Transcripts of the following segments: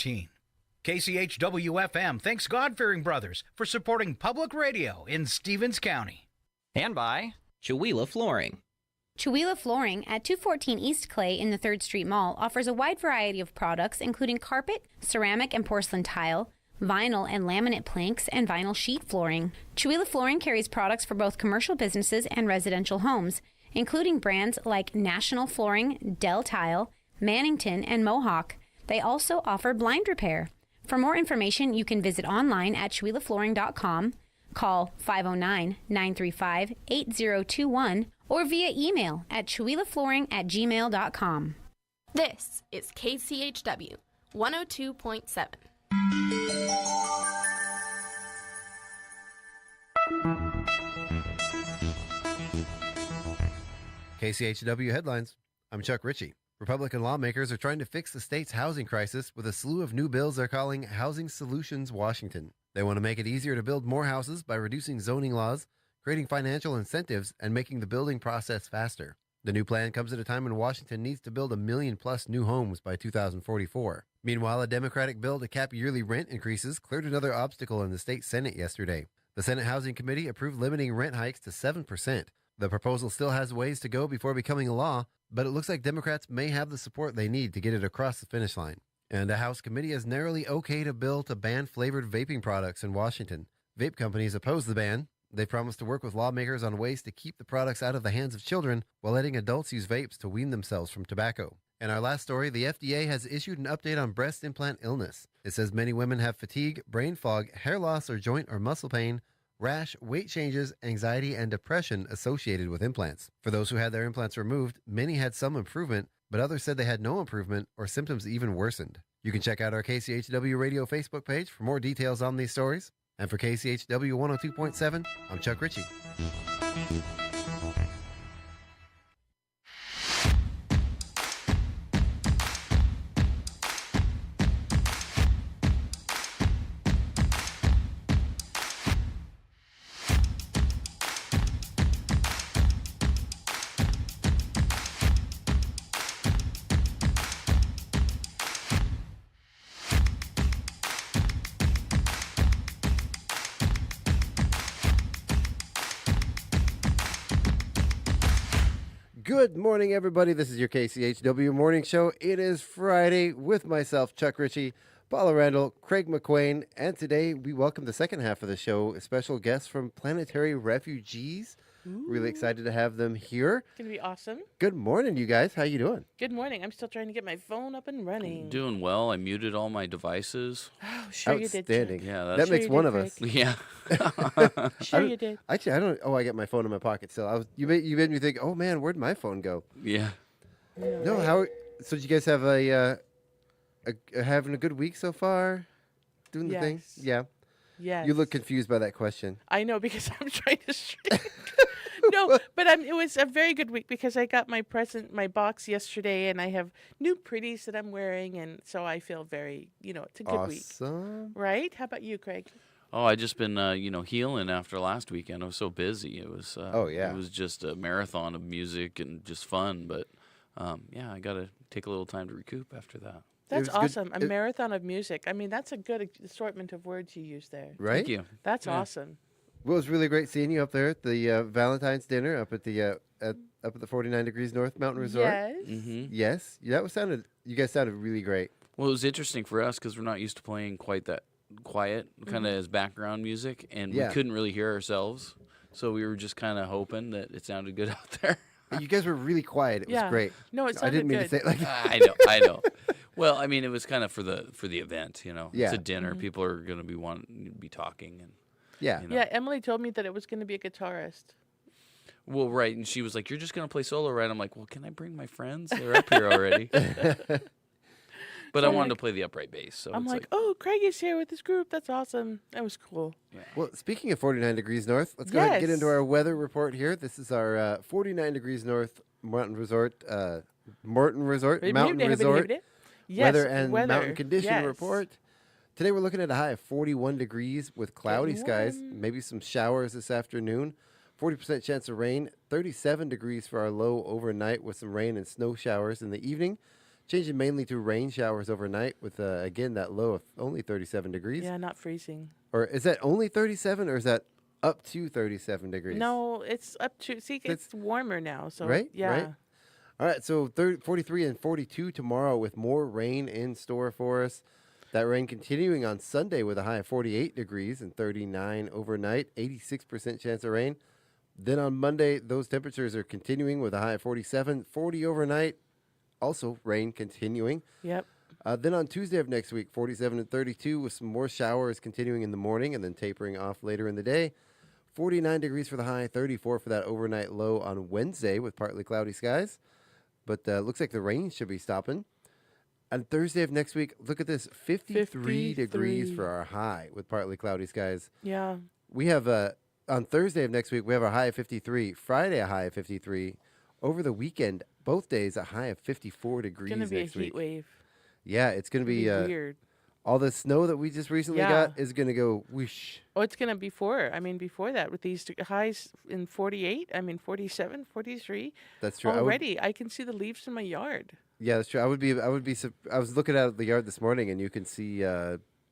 14. KCHW FM thanks God-fearing brothers for supporting public radio in Stevens County. And by Chihuahua Flooring. Chihuahua Flooring at 214 East Clay in the 3rd Street Mall offers a wide variety of products including carpet, ceramic and porcelain tile, vinyl and laminate planks, and vinyl sheet flooring. Chihuahua Flooring carries products for both commercial businesses and residential homes, including brands like National Flooring, Dell Tile, Mannington, and Mohawk. They also offer blind repair. For more information, you can visit online at chihuahuaflooring.com, call 509-935-8021, or via email at chihuahuaflooring@gmail.com. This is KCHW 102.7. KCHW headlines. I'm Chuck Ritchie. Republican lawmakers are trying to fix the state's housing crisis with a slew of new bills they're calling Housing Solutions Washington. They want to make it easier to build more houses by reducing zoning laws, creating financial incentives, and making the building process faster. The new plan comes at a time when Washington needs to build 1 million-plus new homes by 2044. Meanwhile, a Democratic bill to cap yearly rent increases cleared another obstacle in the state Senate yesterday. The Senate Housing Committee approved limiting rent hikes to 7%. The proposal still has ways to go before becoming a law, but it looks like Democrats may have the support they need to get it across the finish line. And a House committee has narrowly okayed a bill to ban flavored vaping products in Washington. Vape companies oppose the ban. They promised to work with lawmakers on ways to keep the products out of the hands of children while letting adults use vapes to wean themselves from tobacco. And our last story, the FDA has issued an update on breast implant illness. It says many women have fatigue, brain fog, hair loss or joint or muscle pain, rash, weight changes, anxiety, and depression associated with implants. For those who had their implants removed, many had some improvement, but others said they had no improvement or symptoms even worsened. You can check out our KCHW Radio Facebook page for more details on these stories. And for KCHW 102.7, I'm Chuck Ritchie. Good morning, everybody. This is your KCHW Morning Show. It is Friday with myself, Chuck Ritchie, Paula Randall, Craig McQuain, and today we welcome the second half of the show, a special guest from Planetary Refugees. Ooh. Really excited to have them here. It's going to be awesome. Good morning, you guys. How you doing? Good morning. I'm still trying to get my phone up and running. Doing well. I muted all my devices. Oh, sure you did. Outstanding. Yeah, that makes one of Craig. us. Yeah. Sure you did. Actually, I don't. Oh, I got my phone in my pocket still. You made me think. Oh man, where'd my phone go? Yeah. No, how? So did you guys have having a good week so far? Doing the thing? Yeah. Yes. You look confused by that question. I know because I'm trying to shrink. No, but it was a very good week because I got my box yesterday, and I have new pretties that I'm wearing, and so I feel very, it's a good week. Awesome. Right? How about you, Craig? Oh, I just been, healing after last weekend. I was so busy. It was, It was just a marathon of music and just fun. But, I got to take a little time to recoup after that. That's awesome. A marathon of music. I mean, that's a good assortment of words you use there. Right? Thank you. That's awesome. Well, it was really great seeing you up there at the Valentine's dinner up at the 49 Degrees North Mountain Resort. Yes. Mm-hmm. Yes. You guys sounded really great. Well, it was interesting for us because we're not used to playing quite that quiet, kind of as background music, and we couldn't really hear ourselves. So we were just kind of hoping that it sounded good out there. You guys were really quiet. It was great. No, it sounded I didn't mean good. to say it like I know. Well, I mean, it was kind of for the event, Yeah. It's a dinner. People are going to be talking and. Yeah. Yeah, Emily told me that it was going to be a guitarist. Well, right, and she was like, "You're just going to play solo, right?" I'm like, "Well, can I bring my friends? They're up here already." But I wanted to play the upright bass, so I'm it's like, "Oh, Craig is here with his group. That's awesome. That was cool." Yeah. Well, speaking of 49 Degrees North, let's go ahead and get into our weather report here. This is our 49 Degrees North Mountain Resort, Mountain Resort, Yes, weather and mountain condition report. Today we're looking at a high of 41 degrees with cloudy skies, maybe some showers this afternoon, 40% chance of rain, 37 degrees for our low overnight with some rain and snow showers in the evening, Changing mainly to rain showers overnight with, again, that low of only 37 degrees. Yeah, not freezing. Or is that only 37 or is that up to 37 degrees? No, it's up to, see, it's warmer now. So, right? yeah. Right? All right, so 43 and 42 tomorrow with more rain in store for us. That rain continuing on Sunday with a high of 48 degrees and 39 overnight, 86% chance of rain. Then on Monday, those temperatures are continuing with a high of 47, 40 overnight. Also, rain continuing. Yep. Then on Tuesday of next week, 47 and 32 with some more showers continuing in the morning and then tapering off later in the day. 49 degrees for the high, 34 for that overnight low on Wednesday with partly cloudy skies. But looks like the rain should be stopping. On Thursday of next week, look at this, 53 degrees for our high with partly cloudy skies. Yeah. We have, on Thursday of next week, we have a high of 53. Friday, a high of 53. Over the weekend, both days, a high of 54 degrees It's going to be a next heat week. wave. Yeah, it's going to be weird. all the snow that we just recently got is going to go whoosh. Oh, it's going to be before that with these highs in 48, 47, 43. That's true. Already, I can see the leaves in my yard. Yeah, that's true. I was looking out at the yard this morning and you can see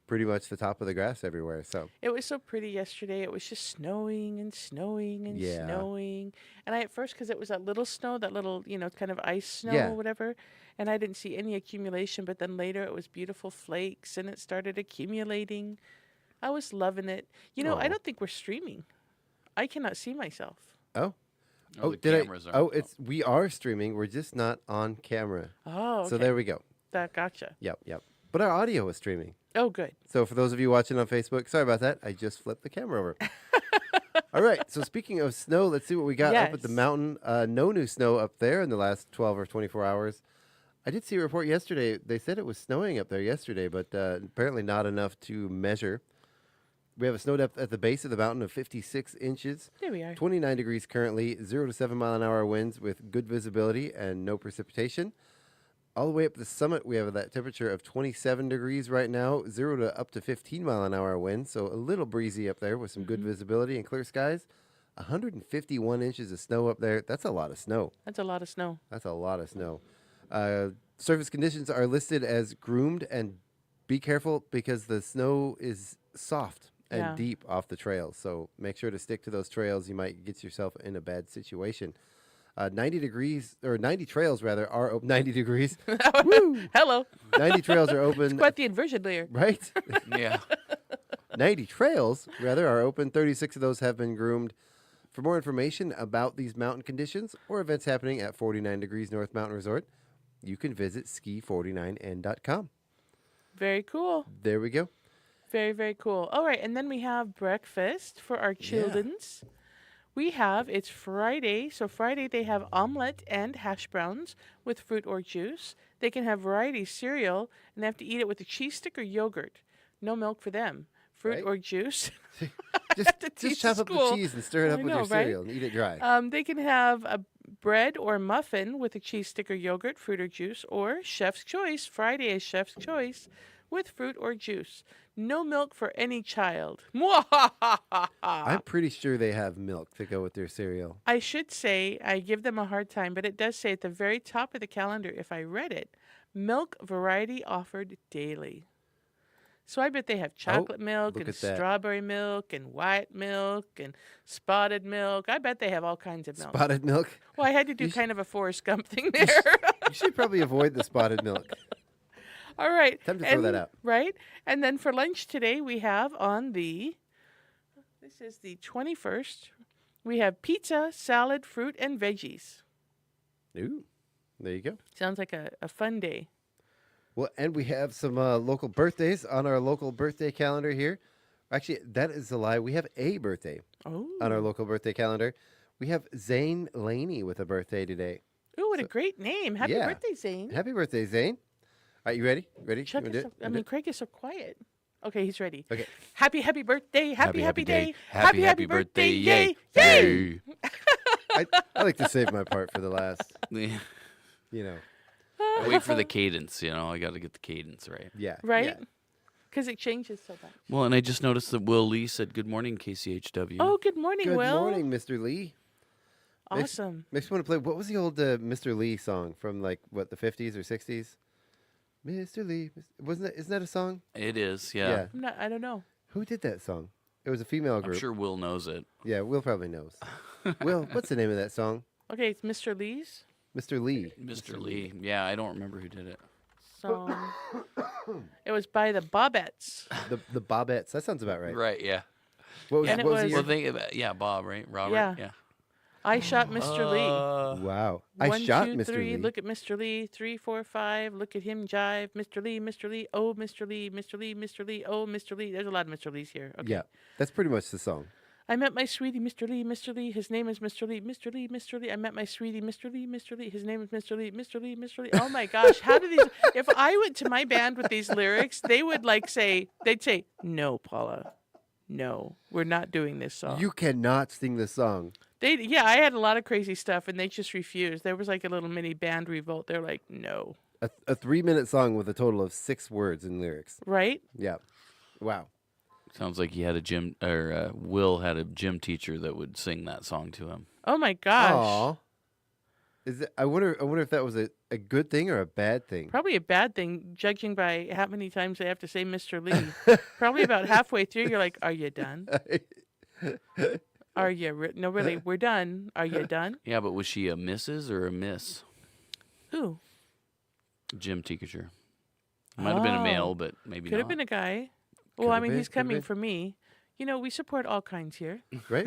pretty much the top of the grass everywhere. So it was so pretty yesterday. It was just snowing and snowing and snowing. And I at first, because it was that little snow, that little, kind of ice snow or whatever, and I didn't see any accumulation. But then later it was beautiful flakes and it started accumulating. I was loving it. I don't think we're streaming. I cannot see myself. Oh, the cameras aren't. We are streaming. We're just not on camera. Oh, okay. So there we go. That gotcha. Yep. But our audio is streaming. Oh, good. So for those of you watching on Facebook, sorry about that. I just flipped the camera over. All right. So speaking of snow, let's see what we got up at the mountain. No new snow up there in the last 12 or 24 hours. I did see a report yesterday. They said it was snowing up there yesterday, but apparently not enough to measure. We have a snow depth at the base of the mountain of 56 inches. There we are. 29 degrees currently, 0 to 7 mile an hour winds with good visibility and no precipitation. All the way up the summit, we have that temperature of 27 degrees right now, 0 to up to 15 mile an hour wind. So a little breezy up there with some good visibility and clear skies. 151 inches of snow up there. That's a lot of snow. That's a lot of snow. That's a lot of snow. Surface conditions are listed as groomed, and be careful because the snow is soft and deep off the trails. So make sure to stick to those trails. You might get yourself in a bad situation. 90 trails are open. 90 degrees. Woo! Hello. 90 trails are open. It's quite the inversion layer. Right? Yeah. 90 trails, are open. 36 of those have been groomed. For more information about these mountain conditions or events happening at 49 Degrees North Mountain Resort, you can visit ski49n.com. Very cool. There we go. Very, very cool. All right, and then we have breakfast for our children's. It's Friday. So Friday they have omelet and hash browns with fruit or juice. They can have variety cereal, and they have to eat it with a cheese stick or yogurt. No milk for them. Fruit or juice. just chop up the cheese and stir it up with your cereal and eat it dry. They can have a bread or muffin with a cheese stick or yogurt, fruit or juice, or Chef's Choice. Friday is Chef's Choice with fruit or juice. No milk for any child. I'm pretty sure they have milk to go with their cereal. I should say I give them a hard time, but it does say at the very top of the calendar, if I read it, milk variety offered daily. So I bet they have chocolate milk and strawberry milk and white milk and spotted milk. I bet they have all kinds of milk. Spotted milk? Well, I had to do kind of a Forrest Gump thing there. You should probably avoid the spotted milk. All right. Time to throw that out. Right. And then for lunch today, we have this is the 21st, we have pizza, salad, fruit, and veggies. Ooh, there you go. Sounds like a fun day. Well, and we have some local birthdays on our local birthday calendar here. Actually, that is a lie. We have a birthday on our local birthday calendar. We have Zane Laney with a birthday today. Ooh, what a great name. Happy birthday, Zane. Happy birthday, Zane. All right, you ready? Chuck Craig is so quiet. Okay, he's ready. Okay. Happy birthday. Happy day. Happy birthday. Yay. Yay. I like to save my part for the last. Yeah. I wait for the cadence, I got to get the cadence right. Yeah. Right? Because it changes so much. Well, and I just noticed that Will Lee said, "Good morning, KCHW." Oh, good morning, Will. Good morning, Mr. Lee. Awesome. Makes me want to play. What was the old Mr. Lee song from the 50s or 60s? Mr. Lee. Isn't that a song? It is, yeah. I don't know. Who did that song? It was a female group. I'm sure Will knows it. Yeah, Will probably knows. Will, what's the name of that song? Okay, it's Mr. Lee's Mr. Lee. Mr. Lee. Yeah, I don't remember who did it. song. It was by the Bobettes. The Bobettes. That sounds about right. Right, yeah. What was, And it what was was- the Well, year? think about, yeah, Bob, right? Robert? Yeah. I shot Mr. Lee. Wow. 1, I shot 2, Mr. 3, Lee. look at Mr. Lee. 3, 4, 5, look at him jive. Mr. Lee, Mr. Lee. Oh, Mr. Lee, Mr. Lee, Mr. Lee. Oh, Mr. Lee. There's a lot of Mr. Lees here. Okay. Yeah, that's pretty much the song. I met my sweetie, Mr. Lee, Mr. Lee. His name is Mr. Lee, Mr. Lee, Mr. Lee. I met my sweetie, Mr. Lee, Mr. Lee. His name is Mr. Lee, Mr. Lee, Mr. Lee. Oh my gosh, how do these? If I went to my band with these lyrics, they would they'd say, "No, Paula, no, we're not doing this song." You cannot sing the song. Yeah, I had a lot of crazy stuff, and they just refused. There was like a little mini band revolt. They're like, "No." A 3-minute song with a total of 6 words in lyrics. Right? Yeah. Wow. Sounds like he had a gym, or Will had a gym teacher that would sing that song to him. Oh my gosh. Aw. I wonder if that was a good thing or a bad thing. Probably a bad thing, judging by how many times they have to say Mr. Lee. Probably about halfway through, you're like, "Are you done? Are you? No, really, we're done. Are you done?" Yeah, but was she a Mrs. or a Miss? Who? Gym teacher. Might have been a Oh. male, but maybe Could not. have been a guy. Well, Could I have mean, been, he's could have coming been. for me. You know, we support all kinds here. Right?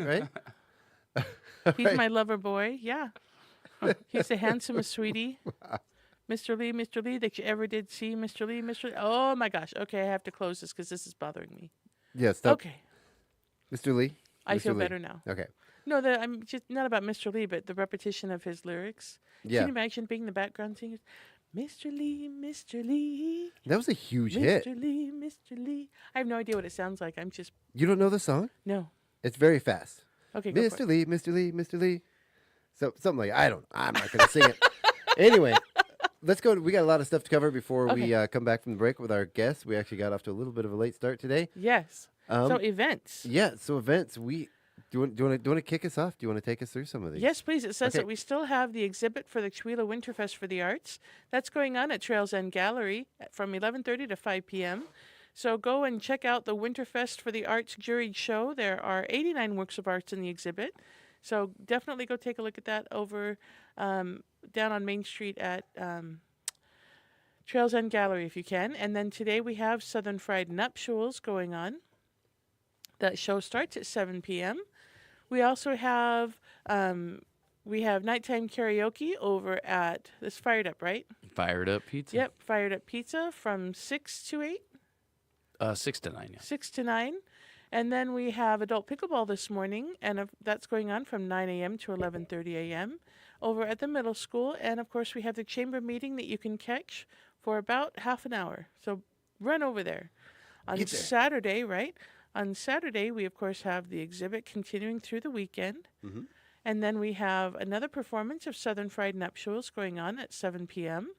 He's Right. my lover boy. Yeah. He's the handsomest sweetie. Mr. Lee, that you ever did see. Mr. Lee, Mr. Lee. Oh my gosh. Okay, I have to close this because this is bothering me. Yeah, stop. Okay. Mr. Lee? I Mr. feel Lee. better now. Okay. No, I'm just not about Mr. Lee, but the repetition of his lyrics. Yeah. Can you imagine being the background singer? Mr. Lee, Mr. Lee. That was a huge Mr. hit. Lee, Mr. Lee. I have no idea what it sounds like. I'm just, You don't know the song? no. It's very fast. Okay, go for Mr. it. Lee, Mr. Lee, Mr. Lee. So something like I'm not going to sing it. Anyway, let's go. We got a lot of stuff to cover before we come back from the break with our guests. We actually got off to a little bit of a late start today. Yes. So events. Yeah, so events. Do you want to kick us off? Do you want to take us through some of these? Yes, please. It says Okay. that we still have the exhibit for the Chweela Winterfest for the Arts. That's going on at Trails End Gallery from 11:30 to 5 p.m. So go and check out the Winterfest for the Arts juried show. There are 89 works of arts in the exhibit. So definitely go take a look at that over down on Main Street at Trails End Gallery if you can. And then today we have Southern Fried Nuptials going on. That show starts at 7 p.m. We also have nighttime karaoke over at this Fired Up, right? Fired Up Pizza? Yep, Fired Up Pizza from 6 to 8, 6 to 9, yeah. 6 to 9. And then we have adult pickleball this morning, and that's going on from 9 a.m. to 11:30 a.m. over at the middle school. And of course, we have the chamber meeting that you can catch for about half an hour. So run over there. On Get there. Saturday, right? On Saturday, we of course have the exhibit continuing through the weekend. Mhm. And then we have another performance of Southern Fried Nuptials going on at 7 p.m.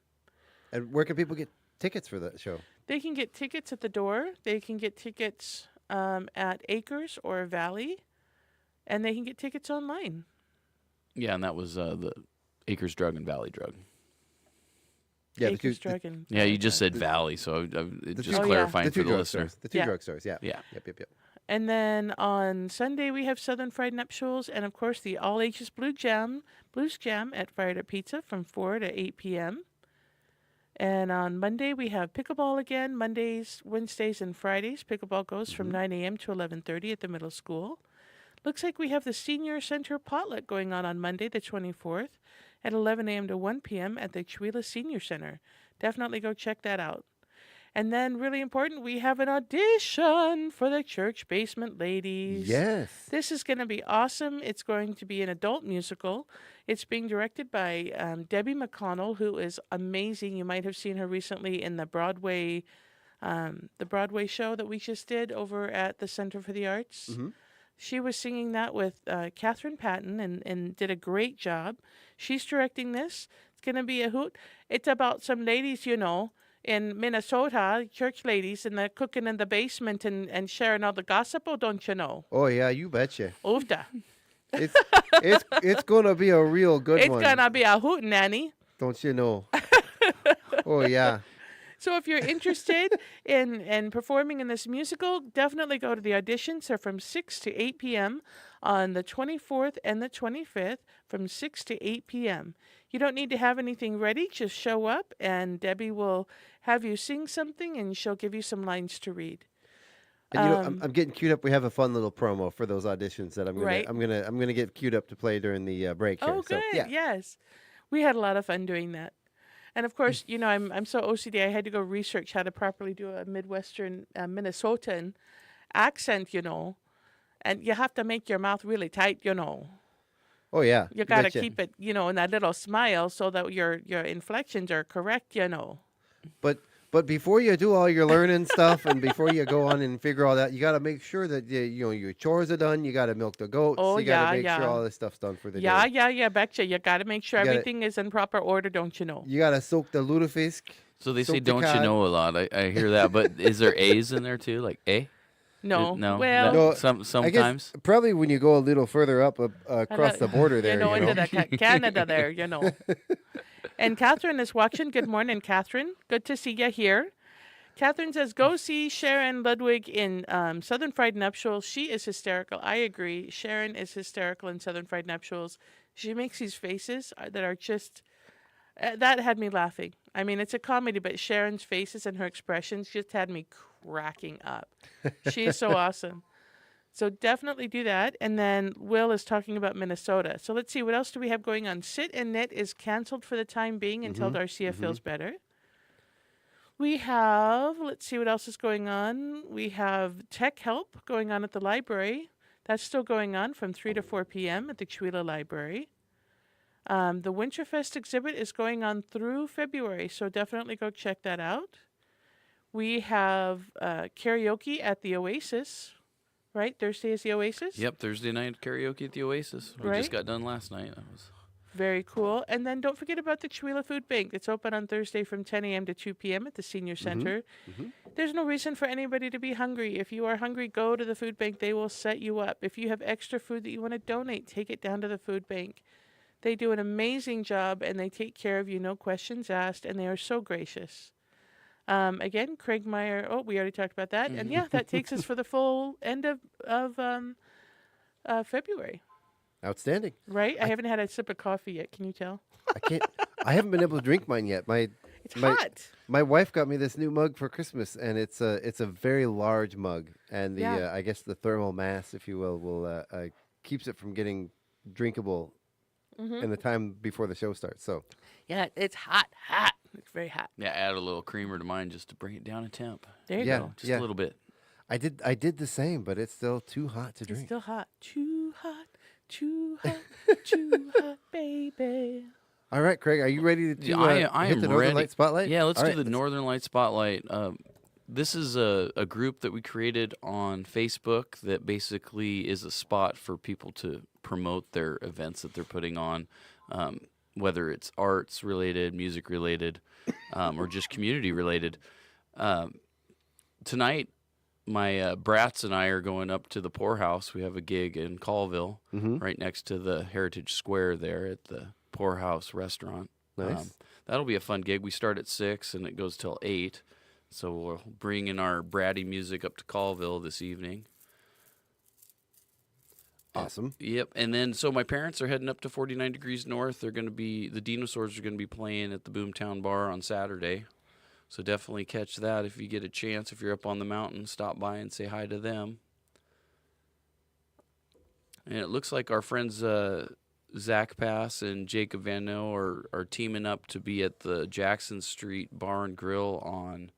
And where can people get tickets for that show? They can get tickets at the door. They can get tickets at Acres or Valley. And they can get tickets online. Yeah, and that was the Acres Drug and Valley Drug. Yeah, Acres Drug and Yeah, you just said the- Valley, so just two- clarifying the for two the listener. drugstores. The two Yeah. drugstores, yeah. Yeah. Yep. And then on Sunday we have Southern Fried Nuptials and of course the all ages Blues Jam at Fired Up Pizza from 4 to 8 p.m. And on Monday we have pickleball again. Mondays, Wednesdays, and Fridays. Pickleball goes from 9 a.m. to 11:30 at the middle school. Looks like we have the Senior Center potluck going on Monday the 24th at 11 a.m. to 1 p.m. at the Chweela Senior Center. Definitely go check that out. And then, really important, we have an audition for the Church Basement Ladies. Yes. This is going to be awesome. It's going to be an adult musical. It's being directed by Debbie McConnell, who is amazing. You might have seen her recently in the Broadway show that we just did over at the Center for the Arts. Mm-hmm. She was singing that with Catherine Patton and did a great job. She's directing this. It's going to be a hoot. It's about some ladies, in Minnesota, church ladies, and they're cooking in the basement and sharing all the gossip, oh, don't you know? Oh yeah, you betcha. Oofda. It's gonna be a real good It's one. going to be a hoot, Nanny. Don't you know? Oh yeah. So if you're interested in performing in this musical, definitely go to the auditions. They're from 6 to 8 p.m. on the 24th and the 25th from 6 to 8 p.m. You don't need to have anything ready. Just show up, and Debbie will have you sing something, and she'll give you some lines to read. And I'm getting queued up. We have a fun little promo for those auditions that I'm gonna get queued up to play during the break here. Oh, good. So, yeah. Yes, we had a lot of fun doing that. And of course, I'm so OCD. I had to go research how to properly do a Midwestern Minnesotan accent, and you have to make your mouth really tight, Oh yeah. You got to keep it, in that little smile so that your inflections are correct, But before you do all your learning stuff and before you go on and figure all that, you got to make sure that your chores are done. You got to milk the goats. Oh, you got to make sure all this stuff's done for the day. Yeah, betcha. You got to make sure everything is in proper order, don't you know? You got to soak the lutefisk. So they say, don't you know a lot? I hear that, but is there A's in there too? Like A? No. No. Well, No, sometimes. I guess probably when you go a little further up across the border there. Into the Canada there, And Catherine is watching. Good morning, Catherine. Good to see you here. Catherine says, go see Sharon Ludwig in Southern Fried Nuptials. She is hysterical. I agree. Sharon is hysterical in Southern Fried Nuptials. She makes these faces that are just... that had me laughing. I mean, it's a comedy, but Sharon's faces and her expressions just had me cracking up. She is so awesome. So definitely do that. And then Will is talking about Minnesota. So let's see, what else do we have going on? Sit and Knit is canceled for the time being until Darcia feels better. We have, let's see what else is going on. We have Tech Help going on at the library. That's still going on from 3 to 4 p.m. at the Chewelah Library. The Winterfest exhibit is going on through February, so definitely go check that out. We have karaoke at the Oasis, right? Thursday is the Oasis? Yep, Thursday night karaoke at the Oasis. We just got done last night. That was very cool. And then don't forget about the Chewelah Food Bank. It's open on Thursday from 10 a.m. to 2 p.m. at the Senior Center. There's no reason for anybody to be hungry. If you are hungry, go to the food bank. They will set you up. If you have extra food that you want to donate, take it down to the food bank. They do an amazing job, and they take care of you, no questions asked, and they are so gracious. Again, Craig Meyer, we already talked about that. And yeah, that takes us for the full end of February. Outstanding. Right? I haven't had a sip of coffee yet. Can you tell? I haven't been able to drink mine yet. It's hot. My wife got me this new mug for Christmas, and it's a very large mug. And the I guess the thermal mass, if you will keeps it from getting drinkable in the time before the show starts. So yeah, it's hot. It's very hot. Yeah, add a little creamer to mine just to bring it down a temp. There you go. Just a little bit. I did the same, but it's still too hot to drink. It's still hot. Too hot. Too hot. Too hot, baby. All right, Craig, are you ready to I hit am the Northern ready. Light Spotlight? Yeah, let's do the Northern Light Spotlight. This is a group that we created on Facebook that basically is a spot for people to promote their events that they're putting on, whether it's arts related, music related, or just community related. Tonight, my brats and I are going up to the Poorhouse. We have a gig in Colville, right next to the Heritage Square there at the Poorhouse Restaurant. Nice. That'll be a fun gig. We start at 6 and it goes till 8. So we'll bring in our bratty music up to Colville this evening. Awesome. Yep. And then, so my parents are heading up to 49 Degrees North. They're going to be, the Dinosaurs are going to be playing at the Boomtown Bar on Saturday. So definitely catch that if you get a chance. If you're up on the mountain, stop by and say hi to them. And it looks like our friends Zach Pass and Jacob Van No are teaming up to be at the Jackson Street Bar and Grill on,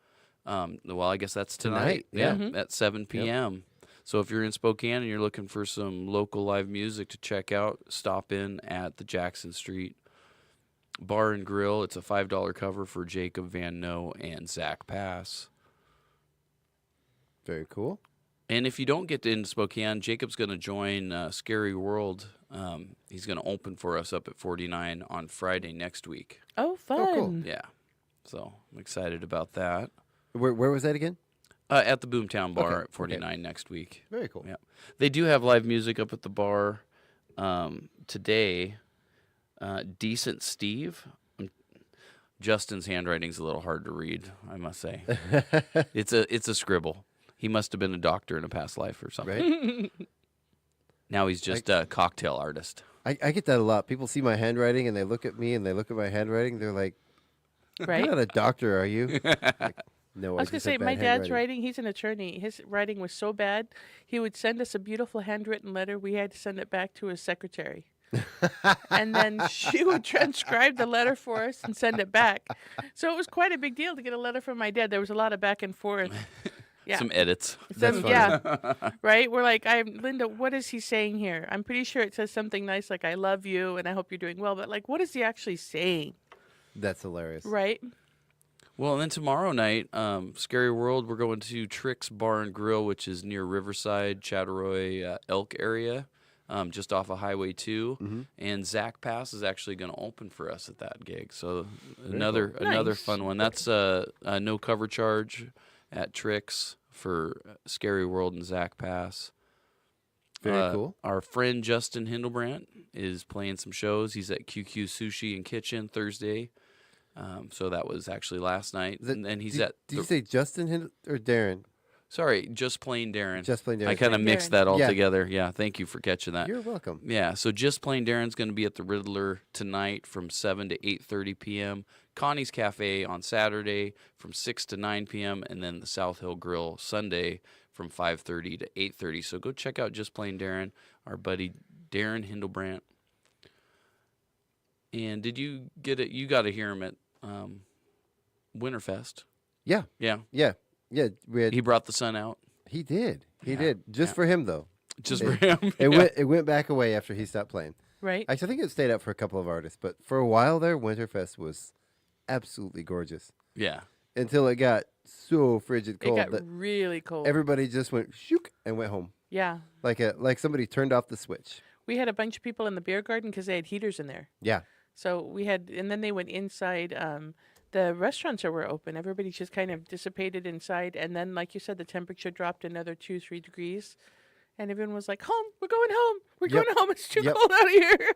well, I guess that's tonight. Yeah. At 7 p.m. Yep. So if you're in Spokane and you're looking for some local live music to check out, stop in at the Jackson Street Bar and Grill. It's a $5 cover for Jacob Van No and Zach Pass. Very cool. And if you don't get into Spokane, Jacob's going to join Scary World. He's going to open for us up at 49 on Friday next week. Oh, fun. Oh, cool. Yeah. So I'm excited about that. Where was that again? At the Boomtown Bar at 49 next week. Very cool. Yeah. They do have live music up at the bar today. Decent Steve. Justin's handwriting's a little hard to read, I must say. It's a scribble. He must have been a doctor in a past life or something. Right? Now he's just a cocktail artist. I get that a lot. People see my handwriting and they look at me and they look at my handwriting. They're like, Right? "You're not a doctor, are you?" Like, no, I was going to just say, have bad my dad's handwriting. writing, he's an attorney. His writing was so bad, he would send us a beautiful handwritten letter. We had to send it back to his secretary. And then she would transcribe the letter for us and send it back. So it was quite a big deal to get a letter from my dad. There was a lot of back and forth. Yeah. Some edits. That's funny. Yeah. Right? We're like, Linda, what is he saying here? I'm pretty sure it says something nice like, I love you and I hope you're doing well. But like, what is he actually saying? That's hilarious. Right? Well, and then tomorrow night, Scary World, we're going to Trix Bar and Grill, which is near Riverside, Chattaroy, Elk area, just off of Highway 2. Mm-hmm. And Zach Pass is actually going to open for us at that gig. So Very another cool. another Nice. fun one. That's no cover charge at Trix for Scary World and Zach Pass. Very cool. Our friend Justin Hindlebrandt is playing some shows. He's at QQ Sushi and Kitchen Thursday. So that was actually last night. Is it- And then he's did, at... Did you say Justin or Darren? Sorry, Just Plain Darren. Just Plain Darren. I kind of Plain mixed Darren. that all Yeah. together. Yeah, thank you for catching that. You're welcome. Yeah, so Just Plain Darren's going to be at the Riddler tonight from 7 to 8:30 p.m. Connie's Cafe on Saturday from 6 to 9 p.m. And then the South Hill Grill Sunday from 5:30 to 8:30. So go check out Just Plain Darren, our buddy Darren Hindlebrandt. And did you get it? You got to hear him at Winterfest. Yeah. Yeah, Yeah. Yeah. We had, he brought the sun out he did. He Yeah. did. Just for him, though. just It- for him. It went back away after he stopped playing. Right? Actually, I think it stayed up for a couple of artists, but for a while there, Winterfest was absolutely gorgeous Yeah. until it got so frigid It cold got that really cold. everybody just went shook and went home Yeah. like somebody turned off the switch. We had a bunch of people in the beer garden because they had heaters in there. Yeah. So we had, and then they went inside. The restaurants were open. Everybody just kind of dissipated inside. And then, like you said, the temperature dropped another 2-3 degrees. And everyone was like, home, we're going home. We're Yep. going home. It's too Yep. cold out of here.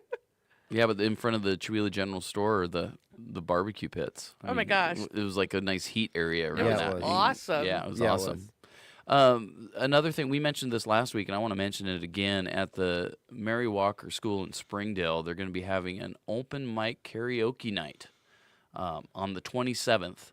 Yeah, but in front of the Chihuahua General Store or the barbecue pits. Oh my gosh. It was like a nice heat area around was that. was. awesome. Yeah, it was Yeah, it awesome. Another thing, we mentioned this last week, and I want to mention it again. At the Mary Walker School in Springdale, they're going to be having an open mic karaoke night on the 27th.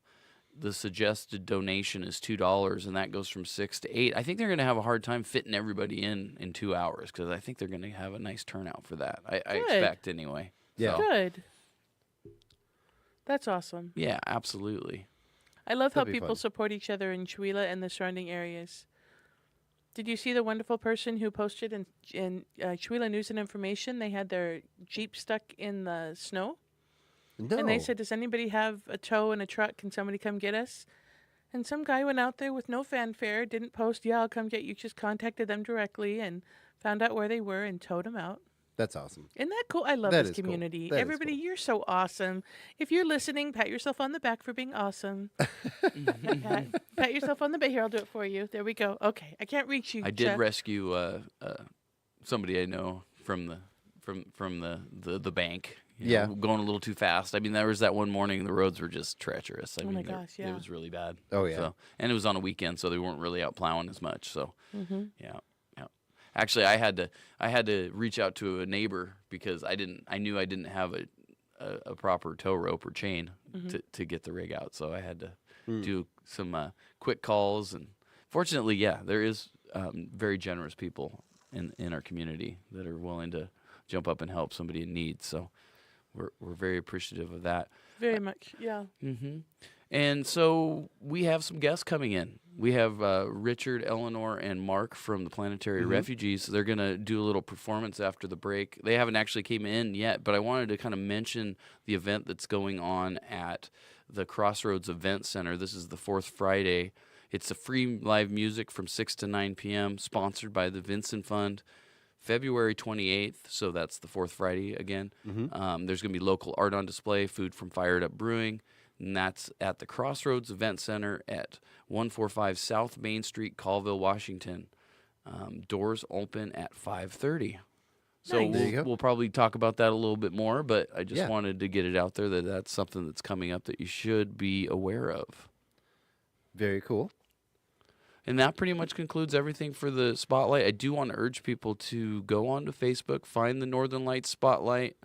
The suggested donation is $2, and that goes from 6 to 8. I think they're going to have a hard time fitting everybody in 2 hours because I think they're going to have a nice turnout for that. I Good. expect anyway. Yeah. So, Good. That's awesome. yeah, absolutely. I love how That'd be people fun. support each other in Chihuahua and the surrounding areas. Did you see the wonderful person who posted in Chihuahua News and Information? They had their Jeep stuck in the snow. No. And they said, does anybody have a tow and a truck? Can somebody come get us? And some guy went out there with no fanfare, didn't post, yeah, I'll come get you, just contacted them directly and found out where they were and towed them out. That's awesome. Isn't that cool? I love That this is cool. community. That is Everybody, cool. you're so awesome. If you're listening, pat yourself on the back for being awesome. pat yourself on the back. Here, I'll do it for you. There we go. Okay. I can't reach you. I did Chuck. rescue somebody I know from the bank. You Yeah. know, going a little too fast. I mean, there was that one morning the roads were just treacherous. I Oh mean, my they're- gosh, yeah. it was really bad. Oh, yeah. So, and it was on a weekend, so they weren't really out plowing as much. So Mm-hmm. yeah. Actually, I had to reach out to a neighbor because I knew I didn't have a proper tow rope or chain to get the rig out. So I had to do some quick calls, and fortunately, yeah, there is very generous people in our community that are willing to jump up and help somebody in need. So we're very appreciative of that. Very much. Yeah. Mm-hmm. And so we have some guests coming in. We have Richard, Eleanor, and Mark from the Planetary Refugees. They're going to do a little performance after the break. They haven't actually came in yet, but I wanted to kind of mention the event that's going on at the Crossroads Event Center. This is the fourth Friday. It's a free live music from 6 to 9 p.m., sponsored by the Vincent Fund. February 28th, so that's the fourth Friday again. There's going to be local art on display, food from Fired Up Brewing, and that's at the Crossroads Event Center at 145 South Main Street, Colville, Washington. Doors open at 5:30. So Nice. There you go. we'll probably talk about that a little bit more, but I just Yeah. wanted to get it out there that that's something that's coming up that you should be aware of. Very cool. And that pretty much concludes everything for the Spotlight. I do want to urge people to go onto Facebook, find the Northern Lights Spotlight,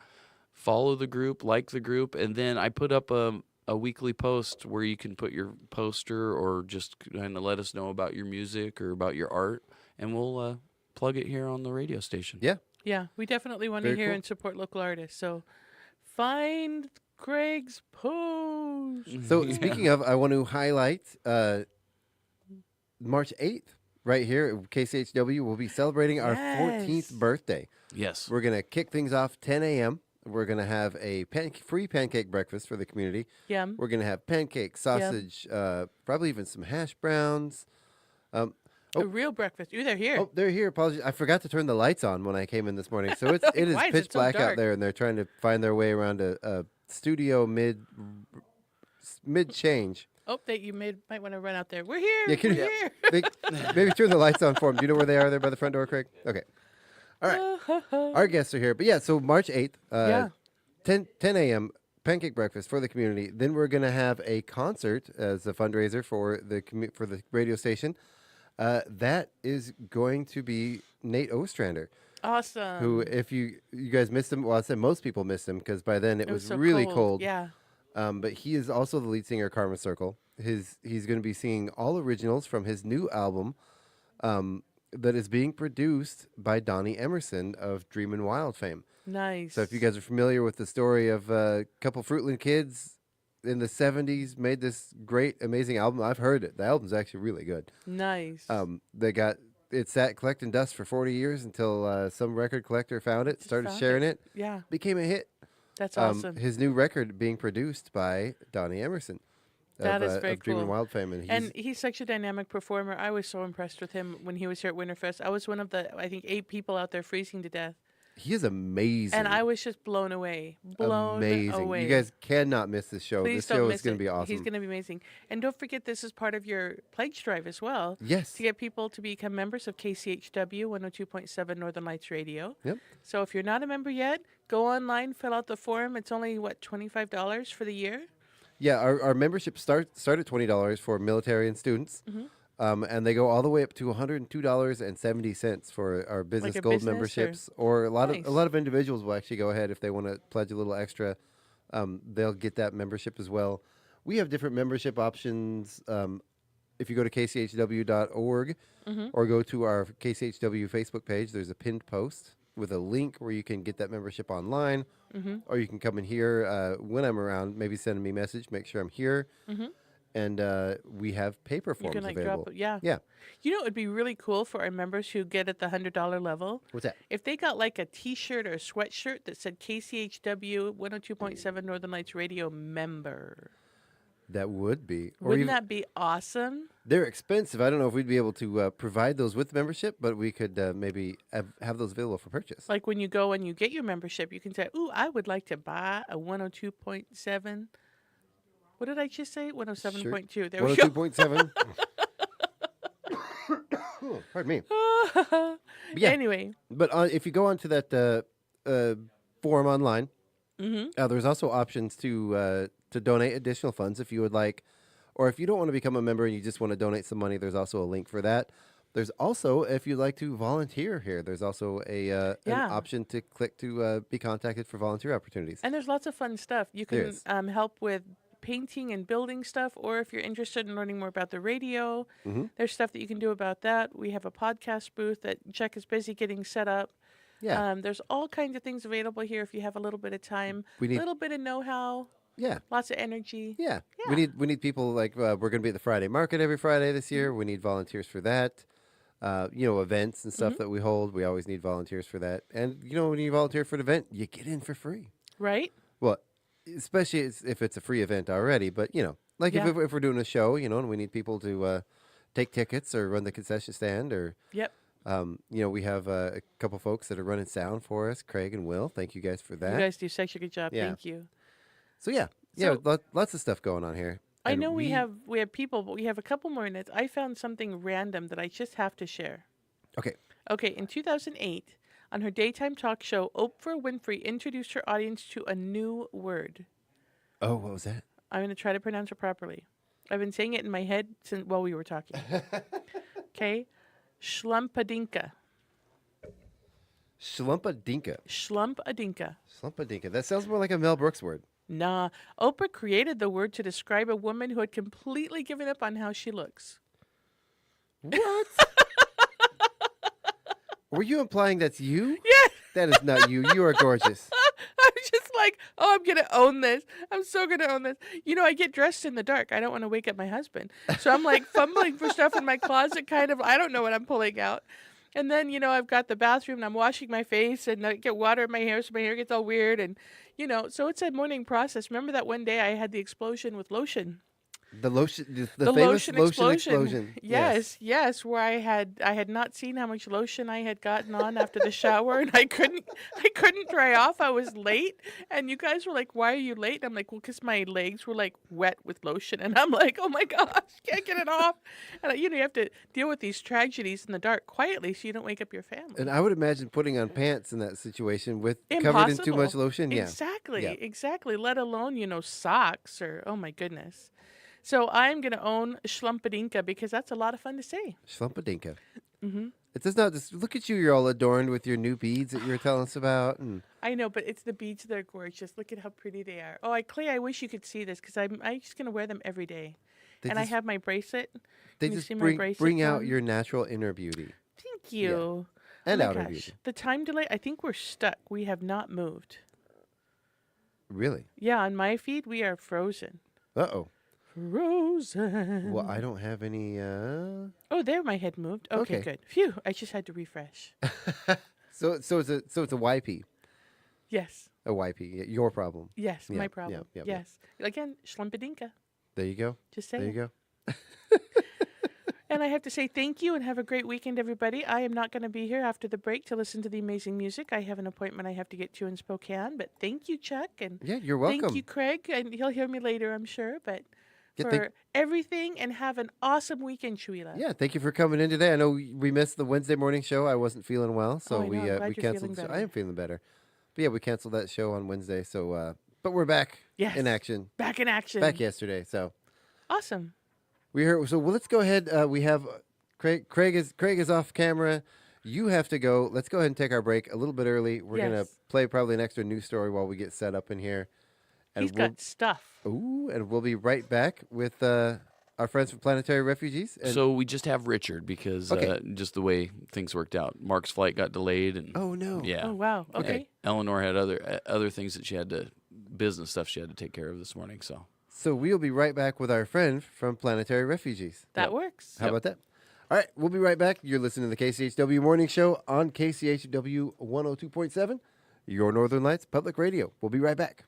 follow the group, like the group, and then I put up a weekly post where you can put your poster or just kind of let us know about your music or about your art, and we'll plug it here on the radio station. Yeah. Yeah, we definitely want to Very hear cool. and support local artists. So find Craig's post. So speaking of, I want to highlight March 8th right here at KCHW. We'll be celebrating our 14th Yes. birthday. Yes. We're going to kick things off 10 a.m. We're going to have a free pancake breakfast for the community. Yum. We're going to have pancakes, sausage, probably even some hash browns. Oh. A real breakfast. Ooh, they're here. Oh, they're here. Apologies. I forgot to turn the lights on when I came in this morning. So it is Why is pitch it so black out dark? there, and they're trying to find their way around a studio mid change. Oh, that you might want to run out there. We're here. Yeah, can We're you- here. Maybe turn the lights on for them. Do you know where they are there by the front door, Craig? Okay. All right. Our guests are here. But yeah, so March 8th, Yeah. 10 a.m., pancake breakfast for the community. Then we're going to have a concert as a fundraiser for the radio station. That is going to be Nate Ostrander, Awesome. who, if you guys missed him, well, I said most people missed him because by then it was so really cold. Yeah. But he is also the lead singer of Karma Circle. He's going to be singing all originals from his new album that is being produced by Donnie Emerson of Dreamin' Wild fame. Nice. So if you guys are familiar with the story of a couple Fruitland kids in the 70s made this great, amazing album. I've heard it. The album's actually really good. Nice. It sat collecting dust for 40 years until some record collector found it, started found sharing it, Yeah. became a hit. That's awesome. His new record being produced by Donnie Emerson. That is very of Dreamin' cool. Wild fame. And he's such a dynamic performer. I was so impressed with him when he was here at Winterfest. I was one of the, I think, 8 people out there freezing to death. he is amazing. And I was just blown away. Blown amazing. away. You guys cannot miss this show. Please This don't show miss is going it. to be awesome. He's going to be amazing. And don't forget, this is part of your pledge drive as well. Yes. To get people to become members of KCHW 102.7 Northern Lights Radio. Yep. So if you're not a member yet, go online, fill out the form. It's only, $25 for the year? Yeah, our membership start at $20 for military and students. Mm-hmm. And they go all the way up to $102.70 for our business a gold business, memberships. Or a lot Nice. of individuals will actually go ahead if they want to pledge a little extra. They'll get that membership as well. We have different membership options. If you go to kchw.org Mm-hmm. or go to our KCHW Facebook page, there's a pinned post with a link where you can get that membership online. Mm-hmm. Or you can come in here when I'm around, maybe send me a message, make sure I'm here. Mm-hmm. And we have paper forms You can available. drop it. Yeah. Yeah. You know, it would be really cool for our members who get at the $100 level. What's that? If they got like a T-shirt or a sweatshirt that said KCHW 102.7 Northern Lights Radio member. That would be. Or Wouldn't even, that be awesome? they're expensive. I don't know if we'd be able to provide those with membership, but we could maybe have those available for purchase. Like when you go and you get your membership, you can say, ooh, I would like to buy a 102.7. What did I just say? 107.2. There we go. 102.7. Pardon me. But yeah, Anyway. but if you go onto that forum online, Mm-hmm. there's also options to donate additional funds if you would like, or if you don't want to become a member and you just want to donate some money, there's also a link for that. There's also, if you'd like to volunteer here, there's also an option to click to be contacted for volunteer opportunities. And there's lots of fun stuff. You There can is. help with painting and building stuff, or if you're interested in learning more about the radio, Mhm. there's stuff that you can do about that. We have a podcast booth that Chuck is busy getting set up. Yeah, There's all kinds of things available here if you have a little bit of time, we a need. little bit of know-how, Yeah, lots of energy. yeah. Yeah. We need people like we're going to be at the Friday market every Friday this year. We need volunteers for that. Events and stuff that we hold. We always need volunteers for that. And when you volunteer for an event, you get in for free. Right? Well, especially if it's a free event already. But like Yeah. if we're doing a show, and we need people to take tickets or run the concession stand, or Yep. we have a couple folks that are running sound for us, Craig and Will. Thank you guys for that. You guys do such a good job. Yeah. Thank you. So yeah, lots of stuff going on here. I And know we have people, but we have a couple more minutes. I found something random that I just have to share. Okay. Okay, in 2008, On her daytime talk show, Oprah Winfrey introduced her audience to a new word. Oh, what was that? I'm going to try to pronounce it properly. I've been saying it in my head since while we were talking. Okay? Schlumpadinka. Schlumpadinka. Schlumpadinka. Schlumpadinka. That sounds more like a Mel Brooks word. Nah. Oprah created the word to describe a woman who had completely given up on how she looks. What? Were you implying that's you? Yeah. That is not you. You are gorgeous. I'm just like, oh, I'm going to own this. I'm so going to own this. You know, I get dressed in the dark. I don't want to wake up my husband. So I'm like fumbling for stuff in my closet, kind of. I don't know what I'm pulling out. And then, you know, I've got the bathroom and I'm washing my face and I get water in my hair so my hair gets all weird. And, you know, so it's a morning process. Remember that one day I had the explosion with lotion? The lotion, the famous lotion explosion. Yes, where I had not seen how much lotion I had gotten on after the shower, and I couldn't dry off. I was late, and you guys were like, "Why are you late?" And I'm like, "Well, because my legs were like wet with lotion," and I'm like, "Oh my gosh, can't get it off." And you know, you have to deal with these tragedies in the dark quietly, so you don't wake up your family. And I would imagine putting on pants in that situation with covered in too much lotion. Yeah, exactly. Let alone, you know, socks or oh my goodness. So I'm going to own Schlumpadinka because that's a lot of fun to say. Schlumpadinka. Mm-hmm. It does not just look at you. You're all adorned with your new beads that you were telling us about. And I know, but it's the beads that are gorgeous. Look at how pretty they are. Oh, Clay, I wish you could see this because I'm just going to wear them every day. I have my bracelet. They just bring out your natural inner beauty. Thank you. Yeah. And outer beauty. The time delay, I think we're stuck. We have not moved. Really? Yeah, on my feed, we are frozen. Uh-oh. Frozen. Well, I don't have any... Oh, there my head moved. Okay, good. Phew, I just had to refresh. So it's a YP. Yes. A YP. Your problem. Yes, Yeah, my problem. yeah. Yes. Again, Schlumpadinka. There you go. Just saying. There you go. And I have to say thank you and have a great weekend, everybody. I am not going to be here after the break to listen to the amazing music. I have an appointment I have to get to in Spokane. But thank you, Chuck. And yeah, you're welcome. Thank you, Craig. And he'll hear me later, I'm sure. But for everything, and have an awesome weekend, Shuila. Yeah, thank you for coming in today. I know we missed the Wednesday morning show. I wasn't feeling well, so we canceled the show. I am feeling better. But yeah, we canceled that show on Wednesday. So, but we're back in action. Back in action. Back yesterday. So awesome. We heard. So let's go ahead. We have Craig is off camera. You have to go. Let's go ahead and take our break a little bit early. We're gonna play probably an extra news story while we get set up in here. And He's got stuff. Ooh, and we'll be right back with our friends from Planetary Refugees. And so we just have Richard because just the way things worked out. Mark's flight got delayed, and oh no, yeah, oh wow, okay. Eleanor had other things that she had to business stuff she had to take care of this morning. So we'll be right back with our friend from Planetary Refugees. That works. How about that? All right, we'll be right back. You're listening to the KCHW Morning Show on KCHW 102.7, your Northern Lights Public Radio. We'll be right back.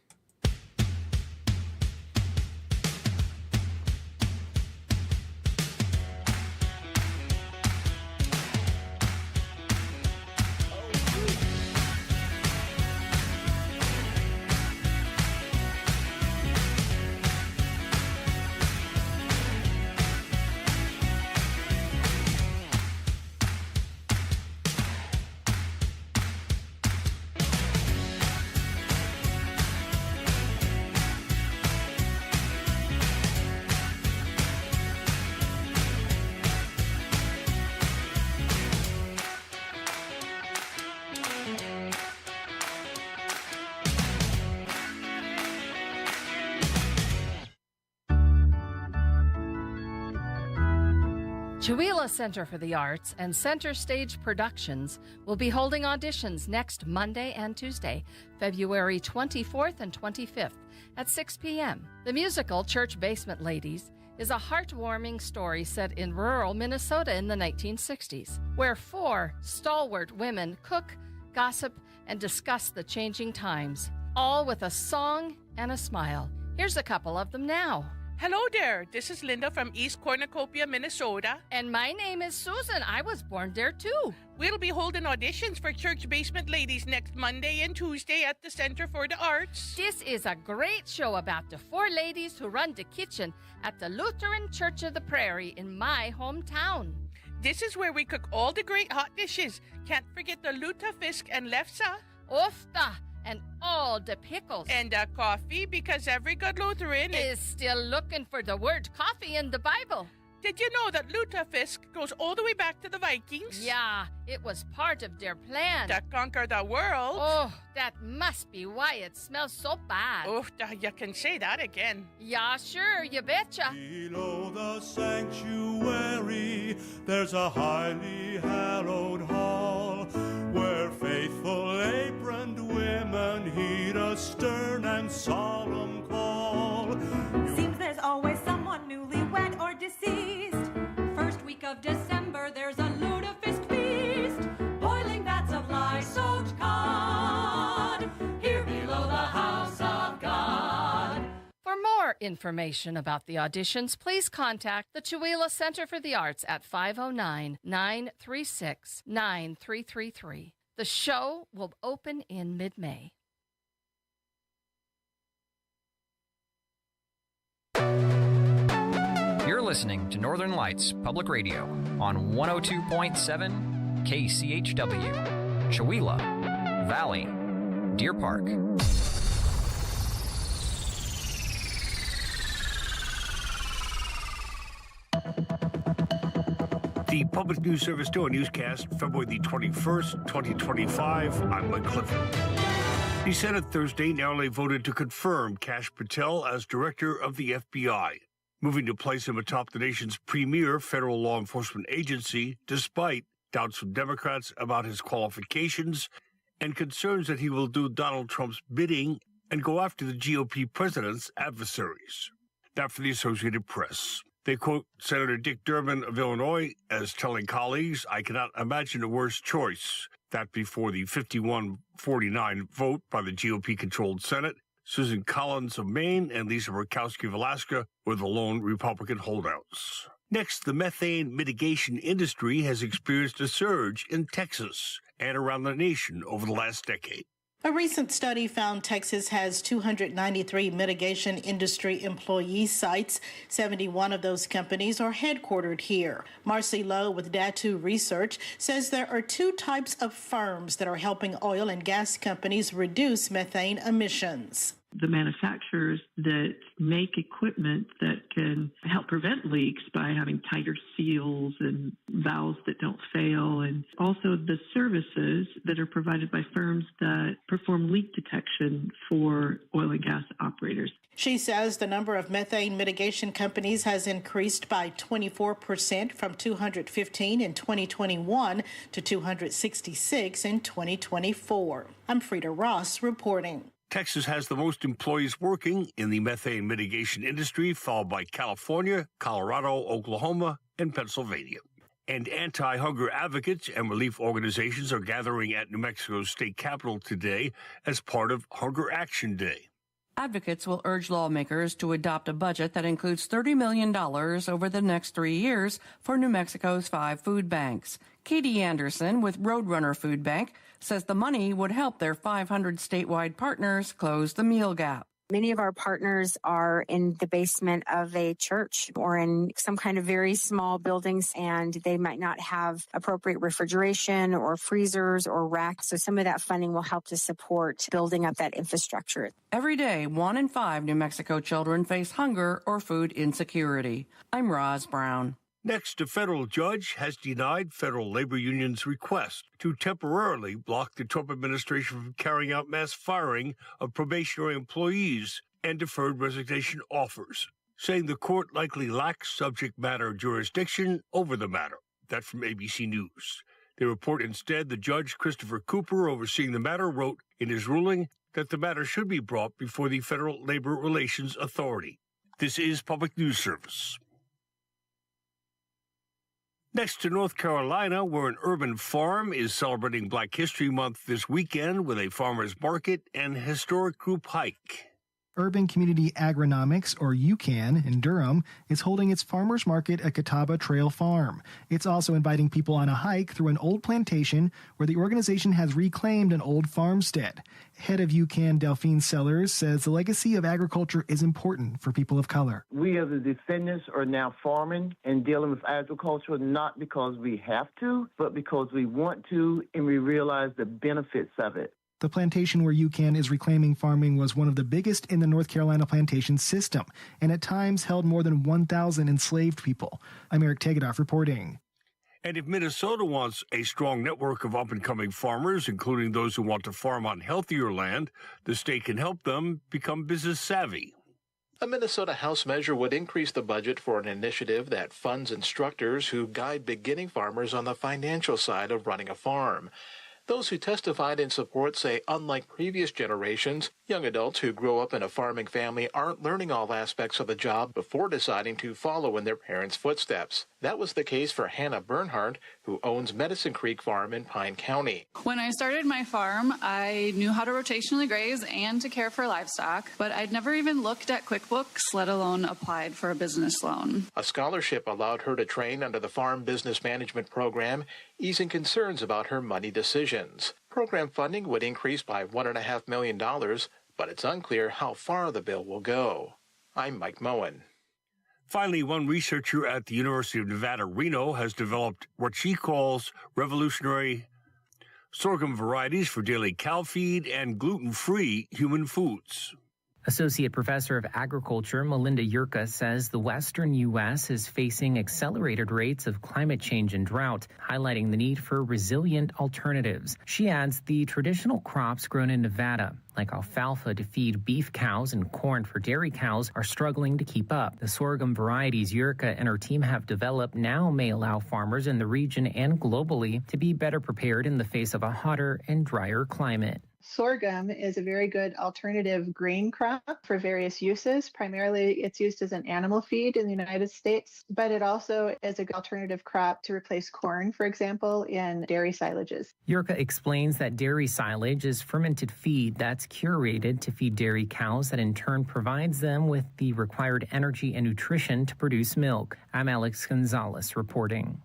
Chewelah Center for the Arts and Center Stage Productions will be holding auditions next Monday and Tuesday, February 24th and 25th at 6 p.m. The musical Church Basement Ladies is a heartwarming story set in rural Minnesota in the 1960s, where 4 stalwart women cook, gossip, and discuss the changing times, all with a song and a smile. Here's a couple of them now. Hello there, this is Linda from East Cornucopia, Minnesota. And my name is Susan. I was born there too. We'll be holding auditions for Church Basement Ladies next Monday and Tuesday at the Center for the Arts. This is a great show about the 4 ladies who run the kitchen at the Lutheran Church of the Prairie in my hometown. This is where we cook all the great hot dishes. Can't forget the lutefisk and lefse. Ofta, and all the pickles. And the coffee, because every good Lutheran is still looking for the word coffee in the Bible. Did you know that lutefisk goes all the way back to the Vikings? Yeah, it was part of their plan. To conquer the world. Oh, that must be why it smells so bad. Oh, you can say that again. Yeah, sure, you betcha. Below the sanctuary, there's a highly hallowed hall where faithful aproned women heed a stern and solemn call. Seems there's always someone newlywed or deceased. First week of December, there's a lutefisk feast. Boiling vats of lye-soaked cod, here below the house of God. For more information about the auditions, please contact the Chewelah Center for the Arts at 509-936-9333. The show will open in mid-May. You're listening to Northern Lights Public Radio on 102.7 KCHW, Chewelah Valley, Deer Park. The Public News Service Door newscast, February the 21st, 2025. I'm Mike Clifford. The Senate Thursday narrowly voted to confirm Kash Patel as director of the FBI, moving to place him atop the nation's premier federal law enforcement agency, despite doubts from Democrats about his qualifications and concerns that he will do Donald Trump's bidding and go after the GOP president's adversaries. That for the Associated Press. They quote Senator Dick Durbin of Illinois as telling colleagues, "I cannot imagine a worse choice." That before the 51-49 vote by the GOP-controlled Senate. Susan Collins of Maine and Lisa Murkowski of Alaska were the lone Republican holdouts. Next, the methane mitigation industry has experienced a surge in Texas and around the nation over the last decade. A recent study found Texas has 293 mitigation industry employee sites. 71 of those companies are headquartered here. Marcy Lowe with Datu Research says there are two types of firms that are helping oil and gas companies reduce methane emissions. The manufacturers that make equipment that can help prevent leaks by having tighter seals and valves that don't fail, and also the services that are provided by firms that perform leak detection for oil and gas operators. She says the number of methane mitigation companies has increased by 24% from 215 in 2021 to 266 in 2024. I'm Frida Ross reporting. Texas has the most employees working in the methane mitigation industry, followed by California, Colorado, Oklahoma, and Pennsylvania. And anti-hunger advocates and relief organizations are gathering at New Mexico's state capitol today as part of Hunger Action Day. Advocates will urge lawmakers to adopt a budget that includes $30 million over the next 3 years for New Mexico's 5 food banks. Katie Anderson with Roadrunner Food Bank says the money would help their 500 statewide partners close the meal gap. Many of our partners are in the basement of a church or in some kind of very small buildings, and they might not have appropriate refrigeration or freezers or racks. So some of that funding will help to support building up that infrastructure. Every day, 1 in 5 New Mexico children face hunger or food insecurity. I'm Roz Brown. Next, a federal judge has denied federal labor unions' request to temporarily block the Trump administration from carrying out mass firing of probationary employees and deferred resignation offers, saying the court likely lacks subject matter jurisdiction over the matter. That from ABC News. They report instead the judge, Christopher Cooper, overseeing the matter, wrote in his ruling that the matter should be brought before the Federal Labor Relations Authority. This is Public News Service. Next to North Carolina, where an urban farm is celebrating Black History Month this weekend with a farmers market and historic group hike. Urban Community Agronomics, or UCAN, in Durham, is holding its farmers market at Catawba Trail Farm. It's also inviting people on a hike through an old plantation where the organization has reclaimed an old farmstead. Head of UCAN, Delphine Sellers, says the legacy of agriculture is important for people of color. We as the descendants are now farming and dealing with agriculture, not because we have to, but because we want to, and we realize the benefits of it. The plantation where UCAN is reclaiming farming was one of the biggest in the North Carolina plantation system, and at times held more than 1,000 enslaved people. I'm Eric Tegedoff reporting. And if Minnesota wants a strong network of up-and-coming farmers, including those who want to farm on healthier land, the state can help them become business savvy. A Minnesota House measure would increase the budget for an initiative that funds instructors who guide beginning farmers on the financial side of running a farm. Those who testified in support say, unlike previous generations, young adults who grow up in a farming family aren't learning all aspects of the job before deciding to follow in their parents' footsteps. That was the case for Hannah Bernhardt, who owns Medicine Creek Farm in Pine County. When I started my farm, I knew how to rotationally graze and to care for livestock, but I'd never even looked at QuickBooks, let alone applied for a business loan. A scholarship allowed her to train under the Farm Business Management Program, easing concerns about her money decisions. Program funding would increase by $1.5 million, but it's unclear how far the bill will go. I'm Mike Moen. Finally, one researcher at the University of Nevada, Reno, has developed what she calls revolutionary sorghum varieties for daily cow feed and gluten-free human foods. Associate Professor of Agriculture Melinda Yurka says the western U.S. is facing accelerated rates of climate change and drought, highlighting the need for resilient alternatives. She adds the traditional crops grown in Nevada, like alfalfa to feed beef cows and corn for dairy cows, are struggling to keep up. The sorghum varieties Yurka and her team have developed now may allow farmers in the region and globally to be better prepared in the face of a hotter and drier climate. Sorghum is a very good alternative grain crop for various uses. Primarily, it's used as an animal feed in the United States, but it also is a good alternative crop to replace corn, for example, in dairy silages. Yurka explains that dairy silage is fermented feed that's curated to feed dairy cows that in turn provides them with the required energy and nutrition to produce milk. I'm Alex Gonzalez reporting.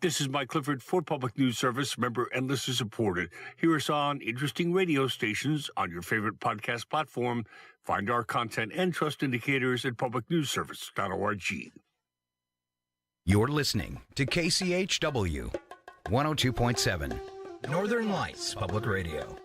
This is Mike Clifford for Public News Service, member and listener supported. Hear us on interesting radio stations on your favorite podcast platform. Find our content and trust indicators at publicnewsservice.org. You're listening to KCHW 102.7 Northern Lights Public Radio.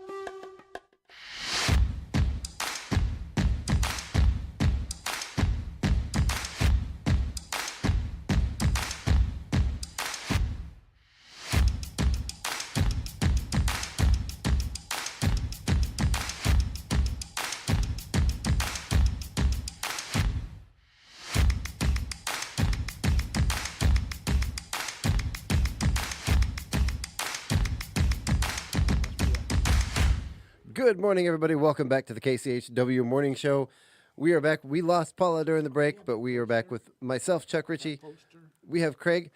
Good morning, everybody. Welcome back to the KCHW Morning Show. We are back. We lost Paula during the break, but we are back with myself, Chuck Ritchie. We have Craig,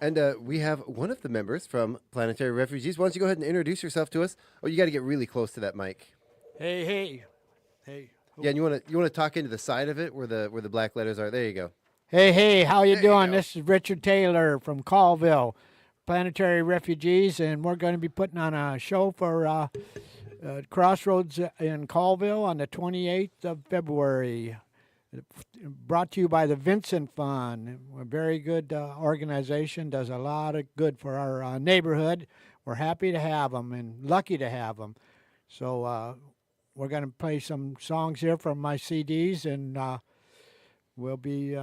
and we have one of the members from Planetary Refugees. Why don't you go ahead and introduce yourself to us? Oh, you got to get really close to that mic. Hey. Yeah, and you want to talk into the side of it where the black letters are. There you go. Hey, how you doing? This is Richard Taylor from Colville, Planetary Refugees, and we're going to be putting on a show for Crossroads in Colville on the 28th of February. Brought to you by the Vincent Fund, a very good organization, does a lot of good for our neighborhood. We're happy to have them and lucky to have them. So we're going to play some songs here from my CDs, and we'll be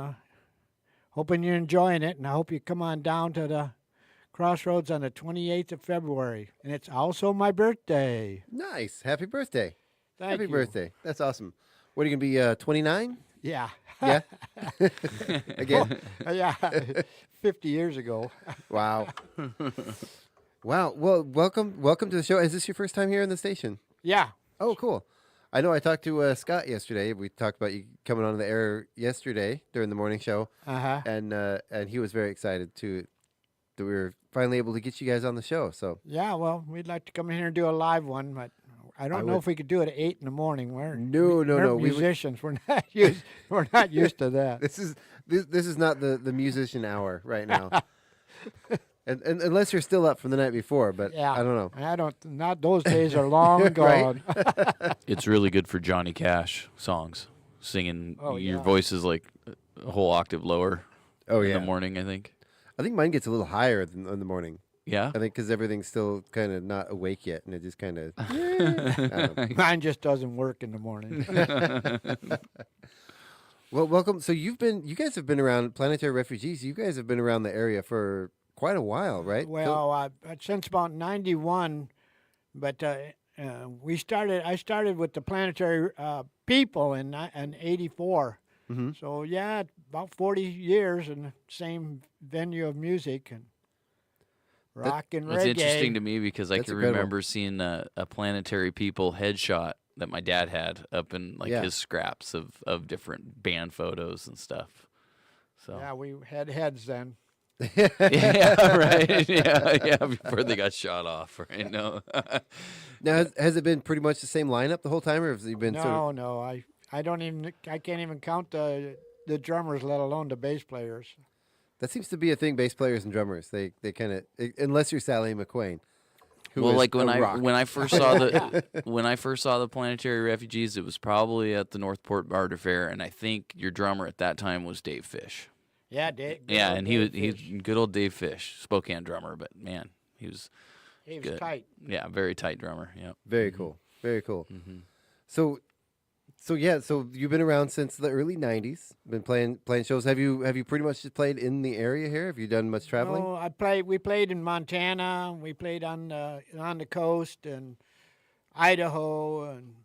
hoping you're enjoying it, and I hope you come on down to the Crossroads on the 28th of February, and it's also my birthday. Nice. Happy birthday. Happy you. birthday. That's awesome. What are you going to be, 29? Yeah. Yeah? Again? Yeah, 50 years ago. Wow. Wow. Well, welcome to the show. Is this your first time here in the station? Yeah. Oh, cool. I know I talked to Scott yesterday. We talked about you coming on the air yesterday during the morning show. Uh-huh. And he was very excited that we were finally able to get you guys on the show. So yeah, well, we'd like to come in here and do a live one, but I don't know if we could do it at 8 in the morning. We're No. musicians. We're not used to that. This is not the musician hour right now. and unless you're still up from the night before, but Yeah. I don't know. Not those days are long gone. It's really good for Johnny Cash songs. Singing, Oh, your yeah. voice is like a whole octave lower. Oh, in yeah. the morning, I think. I think mine gets a little higher in the morning. Yeah? I think because everything's still kind of not awake yet, and it just kind of. Mine just doesn't work in the morning. Well, welcome. So you guys have been around Planetary Refugees. You guys have been around the area for quite a while, right? Well, since about 91, but I started with the Planetary people in 84. Mm-hmm. So, yeah, about 40 years in the same venue of music and rock and reggae. It's interesting to me because I That's can incredible. remember seeing a Planetary People headshot that my dad had up in Yeah. his scraps of different band photos and stuff. So Yeah, we had heads then. yeah, right. Yeah, before they got shot off, right? No. Now, has it been pretty much the same lineup the whole time, or has it been sort of? No, I can't even count the drummers, let alone the bass players. That seems to be a thing. Bass players and drummers, they kind of, unless you're Sally McQueen. who Well, is like when a I rock. when I first saw the Planetary Refugees, it was probably at the Northport Barter Fair, and I think your drummer at that time was Dave Fish. Yeah, Dave. Yeah, and he's good old Dave Fish, Spokane drummer, but man, he was good. tight. Yeah, very tight drummer. Yeah, Very cool. Very cool. Mm-hmm. So you've been around since the early '90s. Been playing shows. Have you pretty much just played in the area here? Have you done much traveling? No, we played in Montana. We played on the coast and Idaho and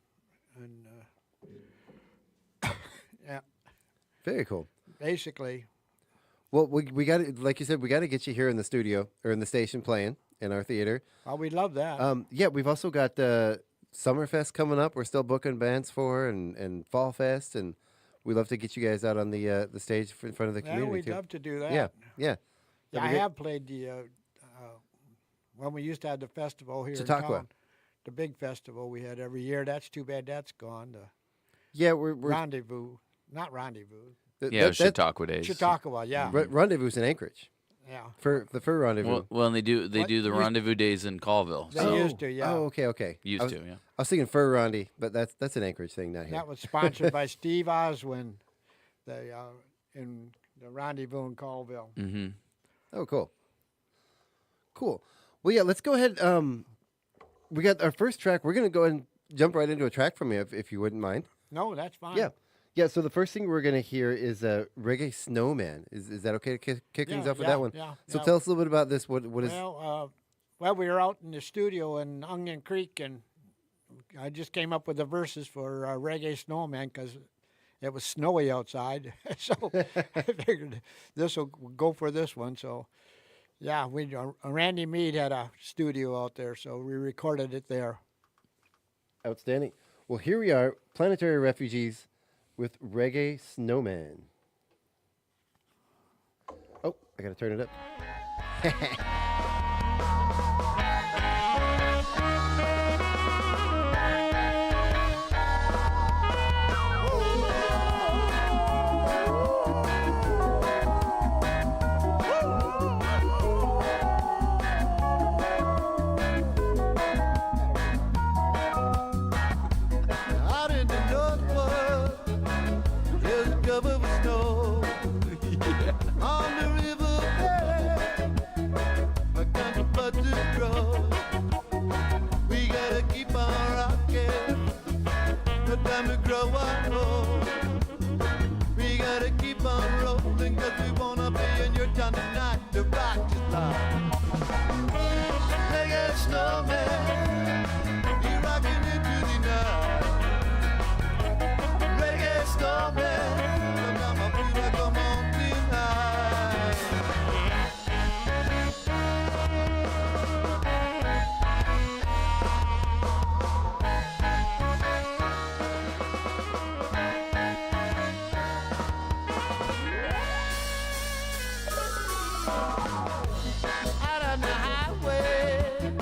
yeah. Very cool. Basically. Well, we got to, like you said, we got to get you here in the studio or in the station playing in our theater. Oh, we love that. Yeah, we've also got Summerfest coming up. We're still booking bands for and Fall Fest, and we love to get you guys out on the stage in front of the community. Yeah, we'd too. love to do that. Yeah. Yeah, That'd I be great. have played the when we used to have the festival here Chautauqua. in town. The big festival we had every year. That's too bad that's gone. The we're Rendezvous, not Rendezvous. Chautauqua Days. Chautauqua, yeah. Rendezvous in Anchorage. Yeah. For the Fur Rendezvous. Well, and they do the Rendezvous Days in Colville. They so. used to, yeah. Oh, okay. Used to, yeah. I was thinking Fur Rondi, but that's an Anchorage thing, not here. That was sponsored by Steve Oswin, in the Rendezvous in Colville. Mm-hmm. Oh, cool. Cool. Well, yeah, let's go ahead. We got our first track. We're going to go ahead and jump right into a track from you, if you wouldn't mind. No, that's fine. Yeah. Yeah, so the first thing we're going to hear is Reggae Snowman. Is that okay to kick things off with that one? Yeah. So tell us a little bit about this. What is... Well, we were out in the studio in Onion Creek, and I just came up with the verses for Reggae Snowman because it was snowy outside. So I figured this will go for this one. So, yeah, Randy Mead had a studio out there, so we recorded it there. Outstanding. Well, here we are, Planetary Refugees with Reggae Snowman. Oh, I got to turn it up. Out in the Northwoods, just covered with snow. On the river bed, my country buds grow. We gotta keep on rocking, the time we grow our own. We gotta keep on rolling, 'cause we wanna be in your town tonight to rock just like Reggae Snowman. You're rocking into the night. Reggae Snowman, come on, Peter, come on tonight. Out on the highway,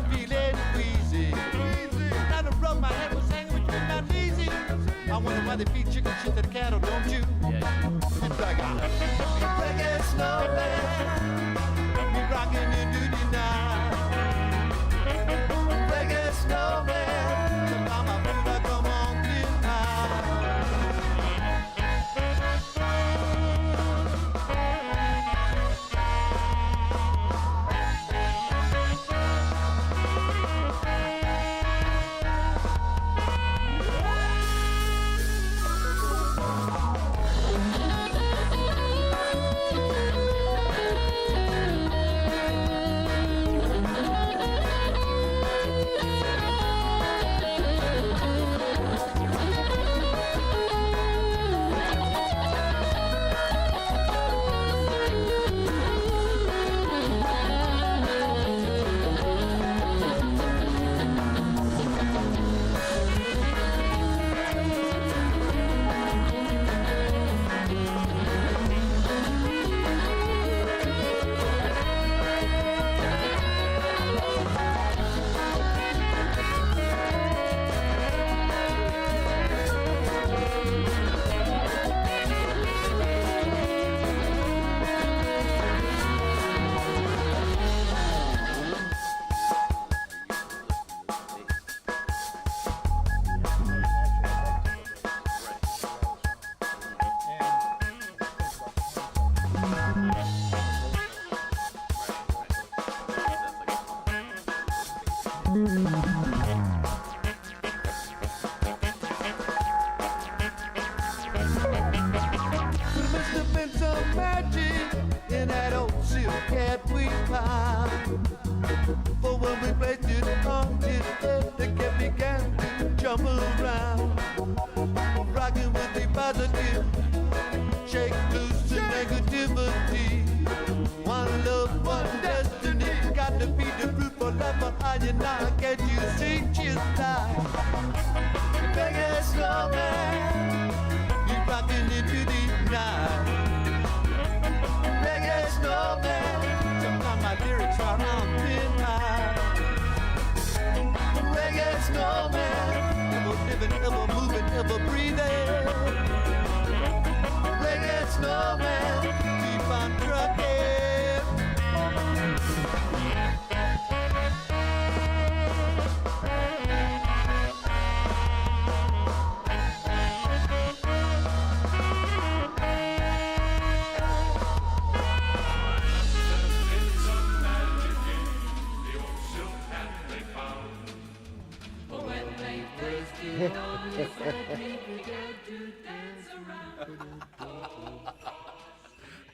I'm feeling queasy. Now the rub my head was hanging between my knees. I wonder why they feed chicken shit to the cattle, don't you? It's like a reggae snowman, me rocking into the night. Reggae snowman, sometimes I feel like I'm on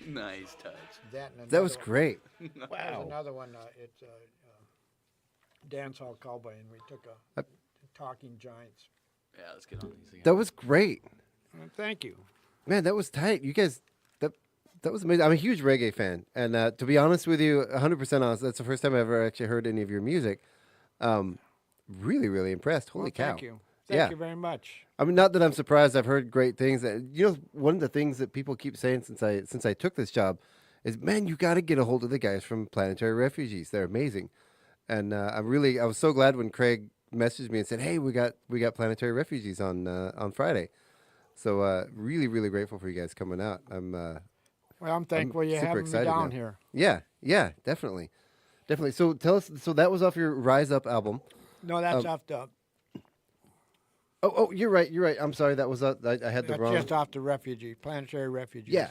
Nice touch. That was great. That was another one. It's Dance Hall Cowboy, and we took a Talking Giants. Yeah, let's get on these again. That was great. Thank you. Man, that was tight. You guys, that was amazing. I'm a huge reggae fan. And to be honest with you, 100% honest, that's the first time I ever actually heard any of your music. Really, really impressed. Holy cow. Thank you. Thank you very much. I mean, not that I'm surprised. I've heard great things. You know, one of the things that people keep saying since I took this job is, man, you got to get a hold of the guys from Planetary Refugees. They're amazing. And I was so glad when Craig messaged me and said, hey, we got Planetary Refugees on Friday. So really, really grateful for you guys coming out. Well, I'm thankful you having me down here. Yeah, definitely. So tell us. So that was off your Rise Up album. No, that's off the. Oh, you're right. I'm sorry. That was I had the wrong. That's just off the Planetary Refugees. Yeah.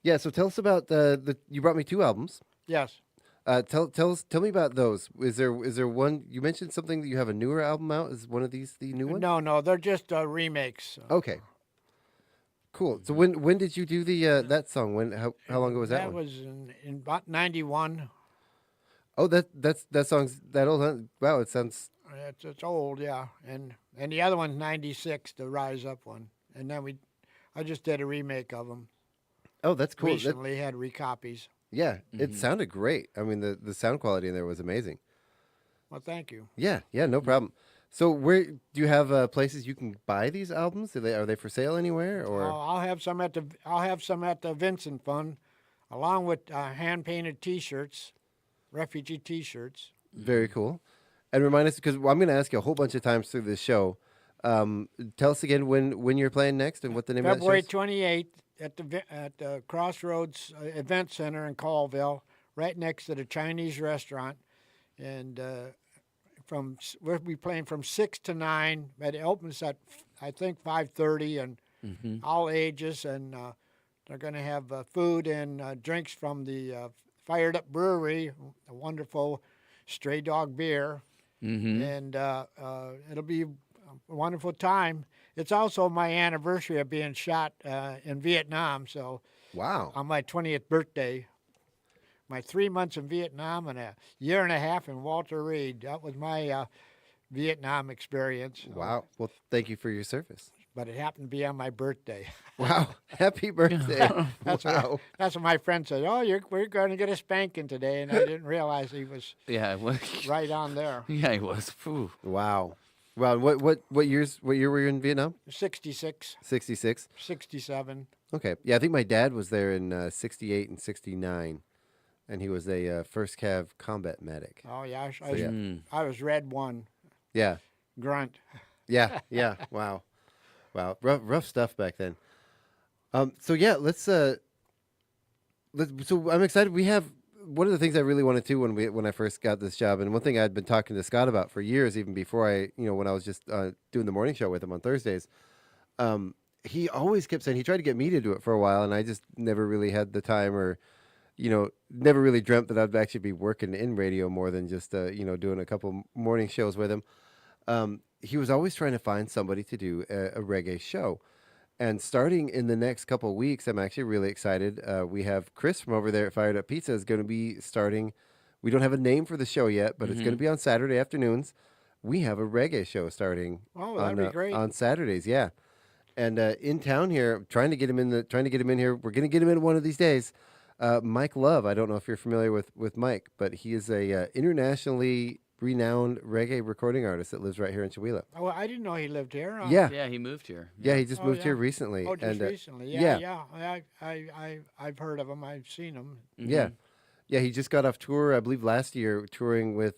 Yeah. So tell us about the. You brought me 2 albums. Yes. Tell me about those. Is there one? You mentioned something that you have a newer album out. Is one of these the new one? No, they're just remakes. Okay. Cool. So when did you do the that song? How long ago was that? That was in about 91. Oh, that song's that old. Huh? Wow, it sounds. It's old, yeah. And the other one's 96, the Rise Up one. And then I just did a remake of them. Oh, that's cool. Recently had recopies. Yeah, it sounded great. I mean, the sound quality in there was amazing. Well, thank you. Yeah, no problem. So, where do you have places you can buy these albums? Are they for sale anywhere? Or I'll have some at the Vincent Fund, along with hand painted T-shirts, refugee T-shirts. Very cool. And remind us, because I'm going to ask you a whole bunch of times through this show. Tell us again when you're playing next and what the name February of that show is. 28th at the Crossroads Event Center in Colville, right next to the Chinese restaurant. And we'll be playing from 6 to 9, but it opens at, I think, 5:30, and all ages. And they're going to have food and drinks from the Fired Up Brewery, a wonderful Stray Dog beer. And it'll be a wonderful time. It's also my anniversary of being shot in Vietnam. So wow, on my 20th birthday, my 3 months in Vietnam and a year and a half in Walter Reed. That was my Vietnam experience. Wow. Well, thank you for your service. But it happened to be on my birthday. Wow. Happy birthday. That's wow. That's what my friend said. Oh, we're going to get a spanking today. And I didn't realize he was right on there. Yeah, he was. Whew. Wow. Wow. What year were you in Vietnam? 66. 66. 67. Okay. Yeah, I think my dad was there in 68 and 69. And he was a first cav combat medic. Oh, yeah. I was Red 1. Yeah. Grunt. Yeah. Wow. Wow. Rough stuff back then. So yeah, let's so I'm excited. We have one of the things I really wanted to when I first got this job, and one thing I'd been talking to Scott about for years, even before when I was just doing the morning show with him on Thursdays. He always kept saying he tried to get me to do it for a while, and I just never really had the time, or never really dreamt that I'd actually be working in radio more than just doing a couple morning shows with him. He was always trying to find somebody to do a reggae show. And starting in the next couple of weeks, I'm actually really excited. We have Chris from over there at Fired Up Pizza is going to be starting. We don't have a name for the show yet, but it's going to be on Saturday afternoons. We have a reggae show starting. Oh, that'd be great. On Saturdays, yeah. And in town here, trying to get him in here. We're going to get him in one of these days. Mike Love. I don't know if you're familiar with Mike, but he is a internationally renowned reggae recording artist that lives right here in Chewelah. Oh, I didn't know he lived here. Yeah, he moved here. Yeah, he just moved here recently. Oh, just recently. Yeah. I've heard of him. I've seen him. Yeah. Yeah, he just got off tour, I believe, last year, touring with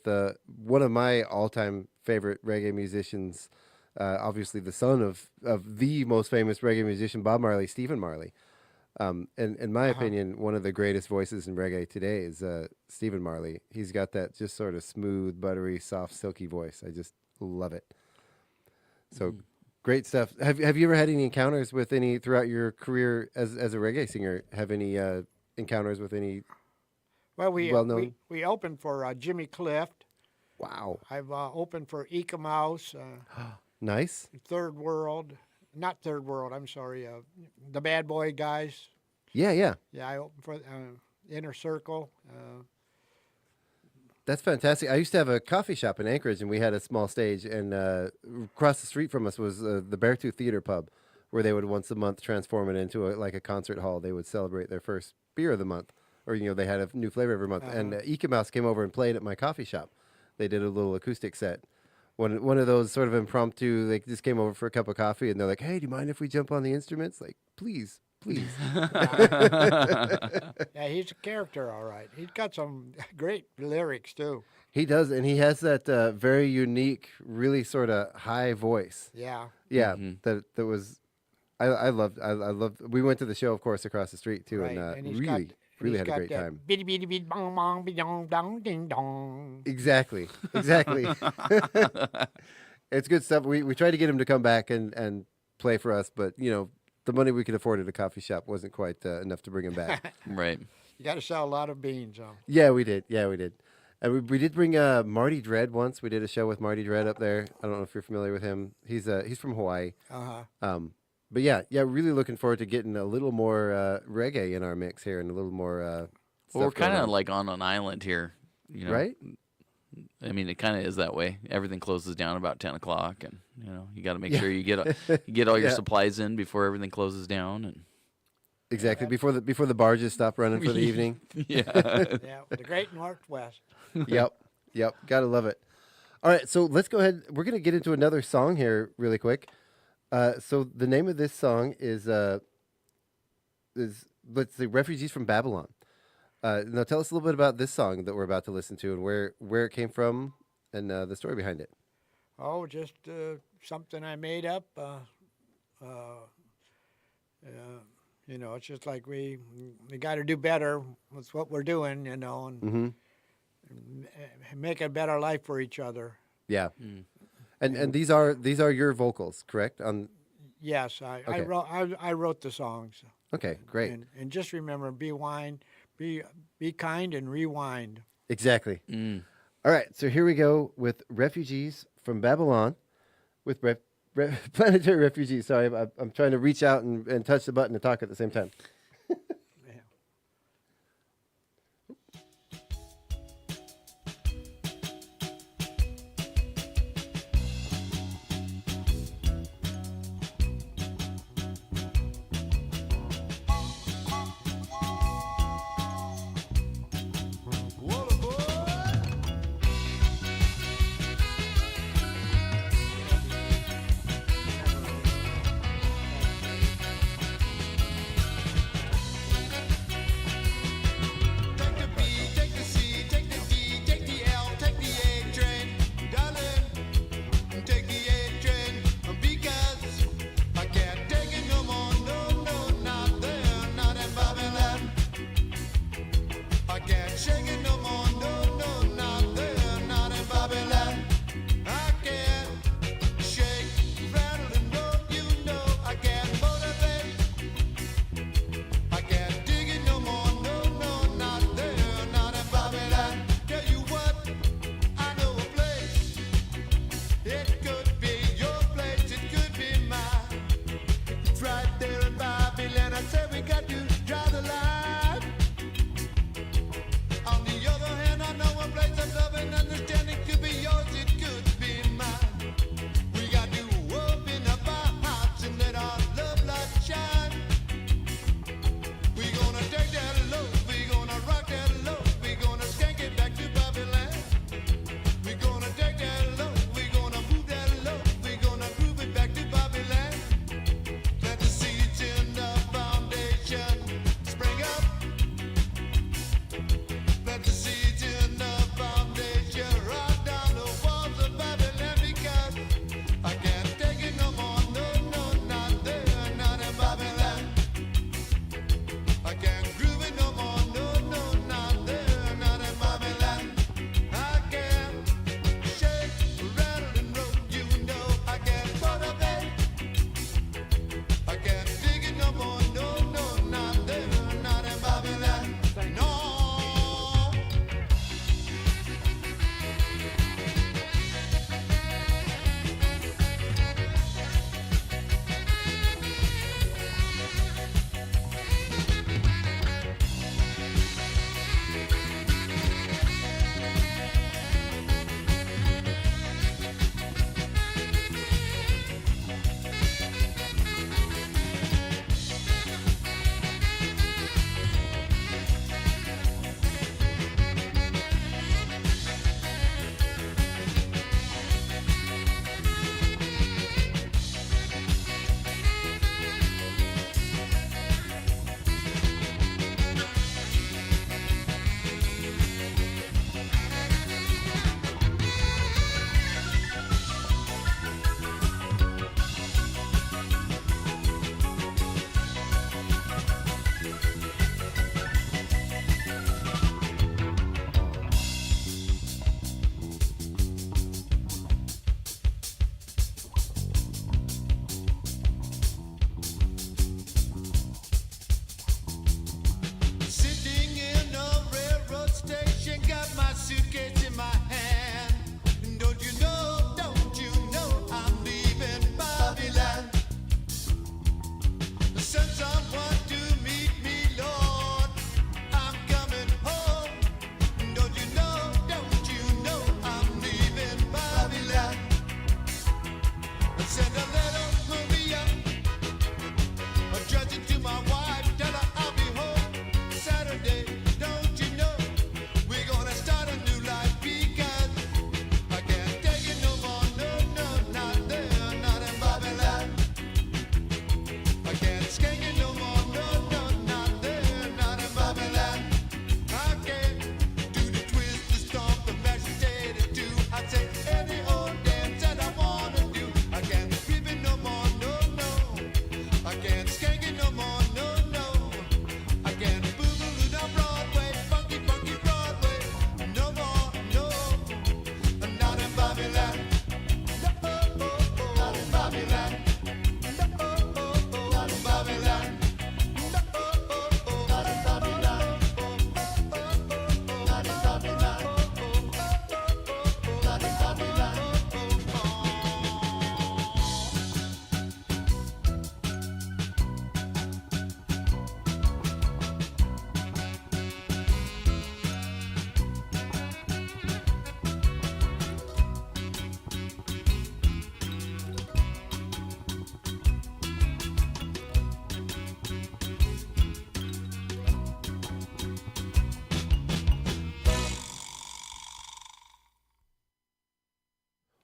one of my all-time favorite reggae musicians, obviously the son of the most famous reggae musician, Bob Marley, Stephen Marley. And in my opinion, one of the greatest voices in reggae today is Stephen Marley. He's got that just sort of smooth, buttery, soft, silky voice. I just love it. So great stuff. Have you ever had any encounters with any throughout your career as a reggae singer? Have any encounters with any? Well, well-known? we opened for Jimmy Clift. Wow. I've opened for Eka Mouse. Nice. Third World. Not Third World, I'm sorry. The Bad Boy Guys. Yeah. Yeah, I opened for Inner Circle. That's fantastic. I used to have a coffee shop in Anchorage, and we had a small stage, and across the street from us was the Beartooth Theater Pub, where they would once a month transform it into a concert hall. They would celebrate their first beer of the month, or they had a new flavor every month. And Eka Mouse came over and played at my coffee shop. They did a little acoustic set. One of those sort of impromptu, they just came over for a cup of coffee, and they're like, "Hey, do you mind if we jump on the instruments?" Like, please. Yeah, he's a character, all right. He's got some great lyrics, too. He does, and he has that very unique, really sort of high voice. Yeah. Yeah, that was, I loved. We went to the show, of course, across the street, too, Right. and he's really had a got great time. Bitty bitty bitty bong bong bidong dong ding dong. Exactly. It's good stuff. We tried to get him to come back and play for us, but the money we could afford at a coffee shop wasn't quite enough to bring him back. Right. You got to sell a lot of beans, huh? Yeah, we did. And we did bring Marty Dredd once. We did a show with Marty Dredd up there. I don't know if you're familiar with him. He's from Hawaii. But yeah, really looking forward to getting a little more reggae in our mix here and a little more. Well, we're kind of like on an island here, right? I mean, it kind of is that way. Everything closes down about 10 o'clock, and you got to make sure you get all your supplies in before everything closes down. And exactly before the barges stop running for the evening. Yeah, the Great Northwest. Yep, gotta love it. All right, so let's go ahead. We're gonna get into another song here really quick. So the name of this song is let's see, Refugees from Babylon. Now tell us a little bit about this song that we're about to listen to and where it came from and the story behind it. Oh, just something I made up. It's just like we got to do better with what we're doing, and make a better life for each other. Yeah. And these are your vocals, correct? Yes, I wrote the songs. Okay, great. And just remember, be kind and rewind. Exactly. All right, so here we go with Refugees from Babylon with Planetary Refugees. Sorry, I'm trying to reach out and touch the button and talk at the same time. Move that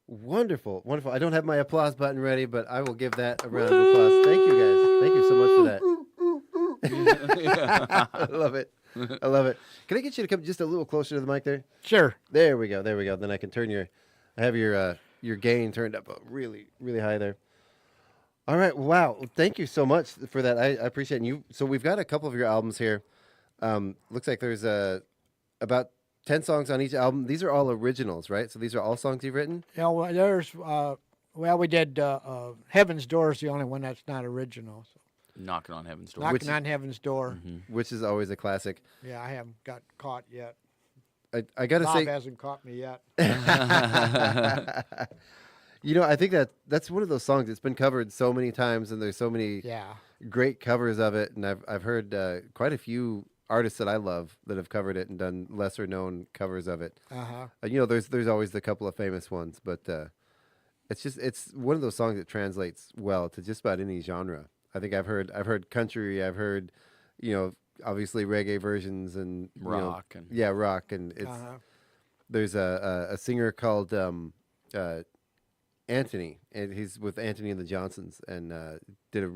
Wonderful, wonderful. I don't have my applause button ready, but I will give that a round of applause. Thank you, guys. Thank you so much for that. I love it. I love it. Can I get you to come just a little closer to the mic there? Sure. There we go. There we go. Then I can turn I have your gain turned up really, really high there. All right. Wow. Thank you so much for that. I appreciate you. So we've got a couple of your albums here. Looks like there's about 10 songs on each album. These are all originals, right? So these are all songs you've written? Yeah, well, there's, we did Heaven's Door is the only one that's not original. So. Knocking on Heaven's Door. Knocking on Heaven's Door. Which is always a classic. Yeah, I haven't got caught yet. I got to say... Bob hasn't caught me yet. You know, I think that's one of those songs that's been covered so many times, and there's so many great covers of it. And I've heard quite a few artists that I love that have covered it and done lesser known covers of it. You know, there's always the couple of famous ones, but it's one of those songs that translates well to just about any genre. I think I've heard country, I've heard, you know, obviously reggae versions and rock, rock, and it's there's a singer called Anthony, and he's with Anthony and the Johnsons, and did a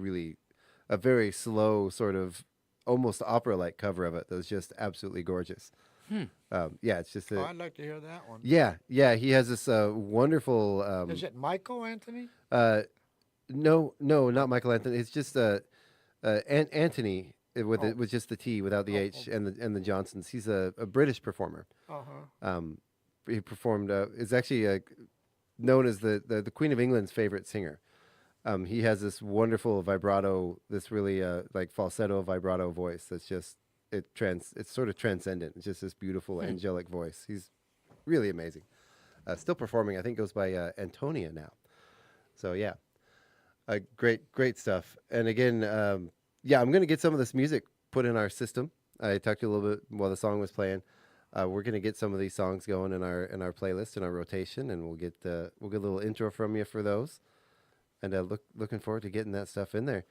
very slow sort of almost opera-like cover of it that was just absolutely gorgeous. It's just I'd like to hear that one. Yeah, he has this wonderful. Is it Michael Anthony? No, not Michael Anthony. It's just Anthony with just the T without the H and the Johnsons. He's a British performer. He performed. Is actually known as the Queen of England's favorite singer. He has this wonderful vibrato, this really like falsetto vibrato voice. That's just it's sort of transcendent. It's just this beautiful angelic voice. He's really amazing. Still performing. I think goes by Antonia now. So yeah, great stuff. And again, I'm going to get some of this music put in our system. I talked to you a little bit while the song was playing. We're going to get some of these songs going in our playlist, in our rotation, and we'll get a little intro from you for those. And looking forward to getting that stuff in there.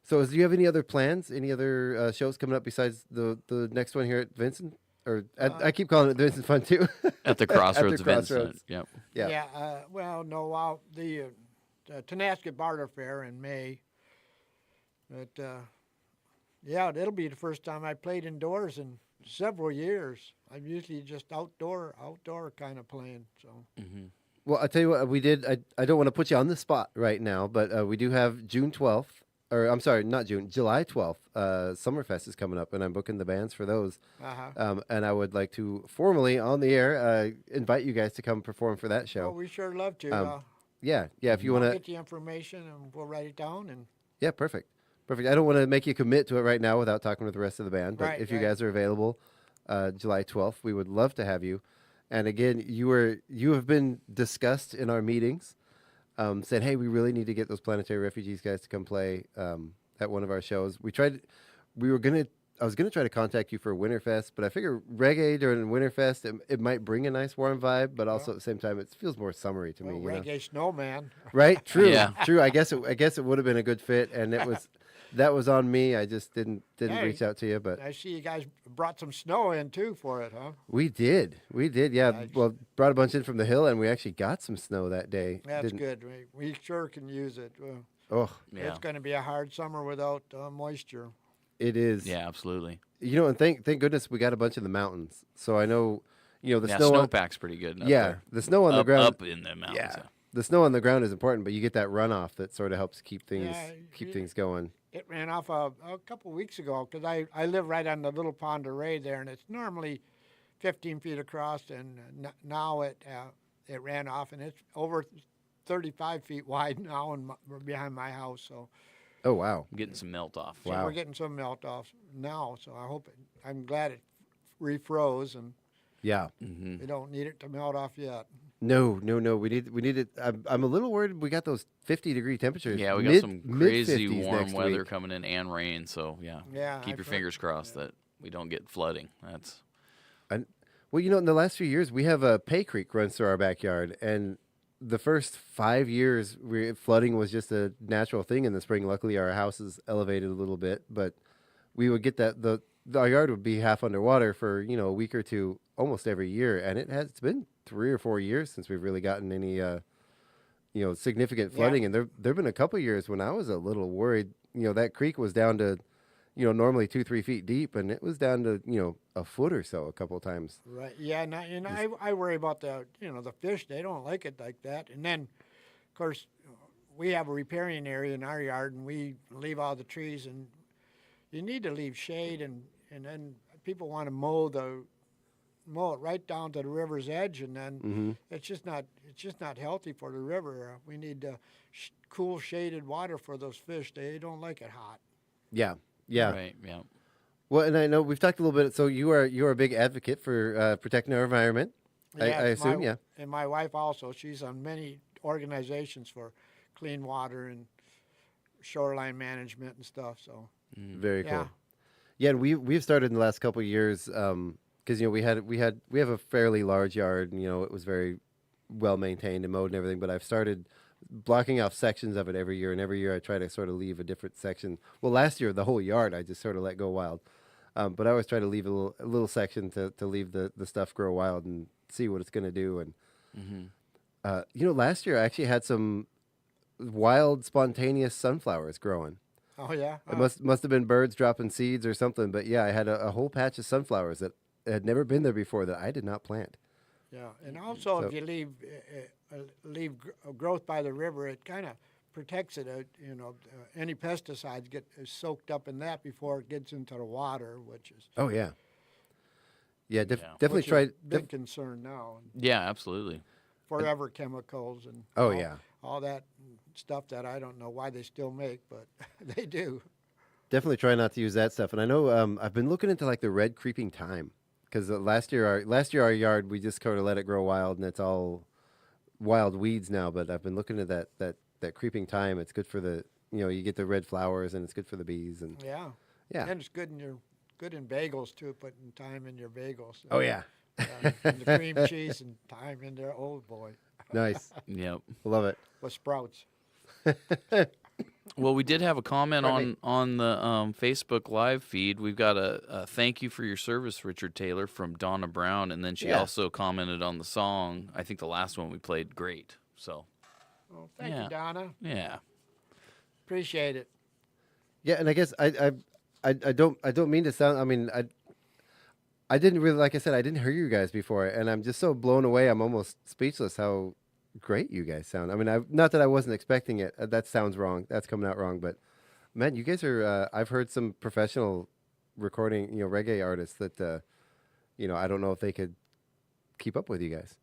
So, do you have any other plans? Any other shows coming up besides the next one here at Vincent? Or I keep calling it Vincent Fun too. At the Crossroads Vincent. Yep. Yeah. Well, no, the Tonasket Barter Fair in May. But it'll be the first time I played indoors in several years. I'm usually just outdoor kind of playing. So. Well, I'll tell you what we did. I don't want to put you on the spot right now, but we do have June 12th, or I'm sorry, not June, July 12th. Summerfest is coming up, and I'm booking the bands for those. And I would like to formally, on the air, invite you guys to come perform for that show. Oh, we sure love to. If you want to get the information, and we'll write it down. And yeah, perfect. I don't want to make you commit to it right now without talking with the rest of the band. But if you guys are available, July 12th, we would love to have you. And again, you have been discussed in our meetings. Said, hey, we really need to get those Planetary Refugees guys to come play at one of our shows. I was gonna try to contact you for Winterfest, but I figure reggae during Winterfest it might bring a nice warm vibe, but also at the same time it feels more summery to me. Reggae snowman. Right? True. True. I guess it would have been a good fit, and that was on me. I just didn't reach out to you, but I see you guys brought some snow in too for it, huh? We did. Yeah. Nice. Well, brought a bunch in from the hill, and we actually got some snow that day. That's good. We sure can use it. It's going to be a hard summer without moisture. It is. Yeah, absolutely. You know, and thank goodness we got a bunch in the mountains. So I know, the snowpack's pretty good. There. The snow on the ground. Up in the mountains. Yeah. The snow on the ground is important, but you get that runoff that sort of helps keep things going. It ran off a couple weeks ago because I live right on the little Pond Array there, and it's normally 15 feet across, and now it ran off, and it's over 35 feet wide now and behind my house. So. Oh wow! I'm getting some melt off. So we're getting some melt off now. So I'm glad it refroze, and we don't need it to melt off yet. No. We need it. I'm a little worried. We got those 50-degree temperatures. Yeah, we got some crazy warm weather coming in and rain. So keep your fingers crossed that we don't get flooding. Well, in the last few years we have a Pay Creek runs through our backyard, and the first 5 years flooding was just a natural thing in the spring. Luckily, our house is elevated a little bit, but we would get our yard would be half underwater for a week or two almost every year, and it's been 3 or 4 years since we've really gotten any significant flooding. And there've been a couple years when I was a little worried. That creek was down to normally 2-3 feet deep, and it was down to a foot or so a couple of times. Right. Yeah. And I worry about the fish. They don't like it like that. And then, of course, we have a riparian area in our yard, and we leave all the trees, and you need to leave shade, and then people want to mow it right down to the river's edge, and then it's just not healthy for the river. We need cool shaded water for those fish. They don't like it hot. Yeah. Right. Yeah. Well, and I know we've talked a little bit. So you are a big advocate for protecting our environment. I assume. Yeah. And my wife also. She's on many organizations for clean water and shoreline management and stuff. So very cool. Yeah, and we've started in the last couple of years because we have a fairly large yard, and it was very well maintained and mowed and everything. But I've started blocking off sections of it every year, and every year I try to sort of leave a different section. Well, last year the whole yard I just sort of let go wild, but I always try to leave a little section to leave the stuff grow wild and see what it's going to do. And last year I actually had some wild, spontaneous sunflowers growing. Oh yeah, it must have been birds dropping seeds or something. But yeah, I had a whole patch of sunflowers that had never been there before that I did not plant. Yeah, and also if you leave growth by the river, it kind of protects it. Any pesticides get soaked up in that before it gets into the water, which is definitely try. Big concern now. Yeah, absolutely. Forever chemicals and all that stuff that I don't know why they still make, but they do. Definitely try not to use that stuff. And I know I've been looking into like the red creeping thyme, because last year our yard, we just sort of let it grow wild, and it's all wild weeds now. But I've been looking at that creeping thyme. It's good for the you get the red flowers, and it's good for the bees. And yeah, and it's good in bagels too. Putting thyme in your bagels. Oh yeah. And the cream cheese and thyme in there. Oh boy. Nice. Yep. Love it. With sprouts. Well, we did have a comment on the Facebook live feed. We've got a thank you for your service, Richard Taylor, from Donna Brown, and then she also commented on the song. I think the last one we played, great. So, thank you, Donna. Yeah, appreciate it. Yeah, and I guess I don't mean to sound. I mean, I didn't really, like I said, I didn't hear you guys before, and I'm just so blown away. I'm almost speechless how great you guys sound. I mean, not that I wasn't expecting it. That sounds wrong. That's coming out wrong. But man, you guys are. I've heard some professional recording, reggae artists that, I don't know if they could keep up with you guys.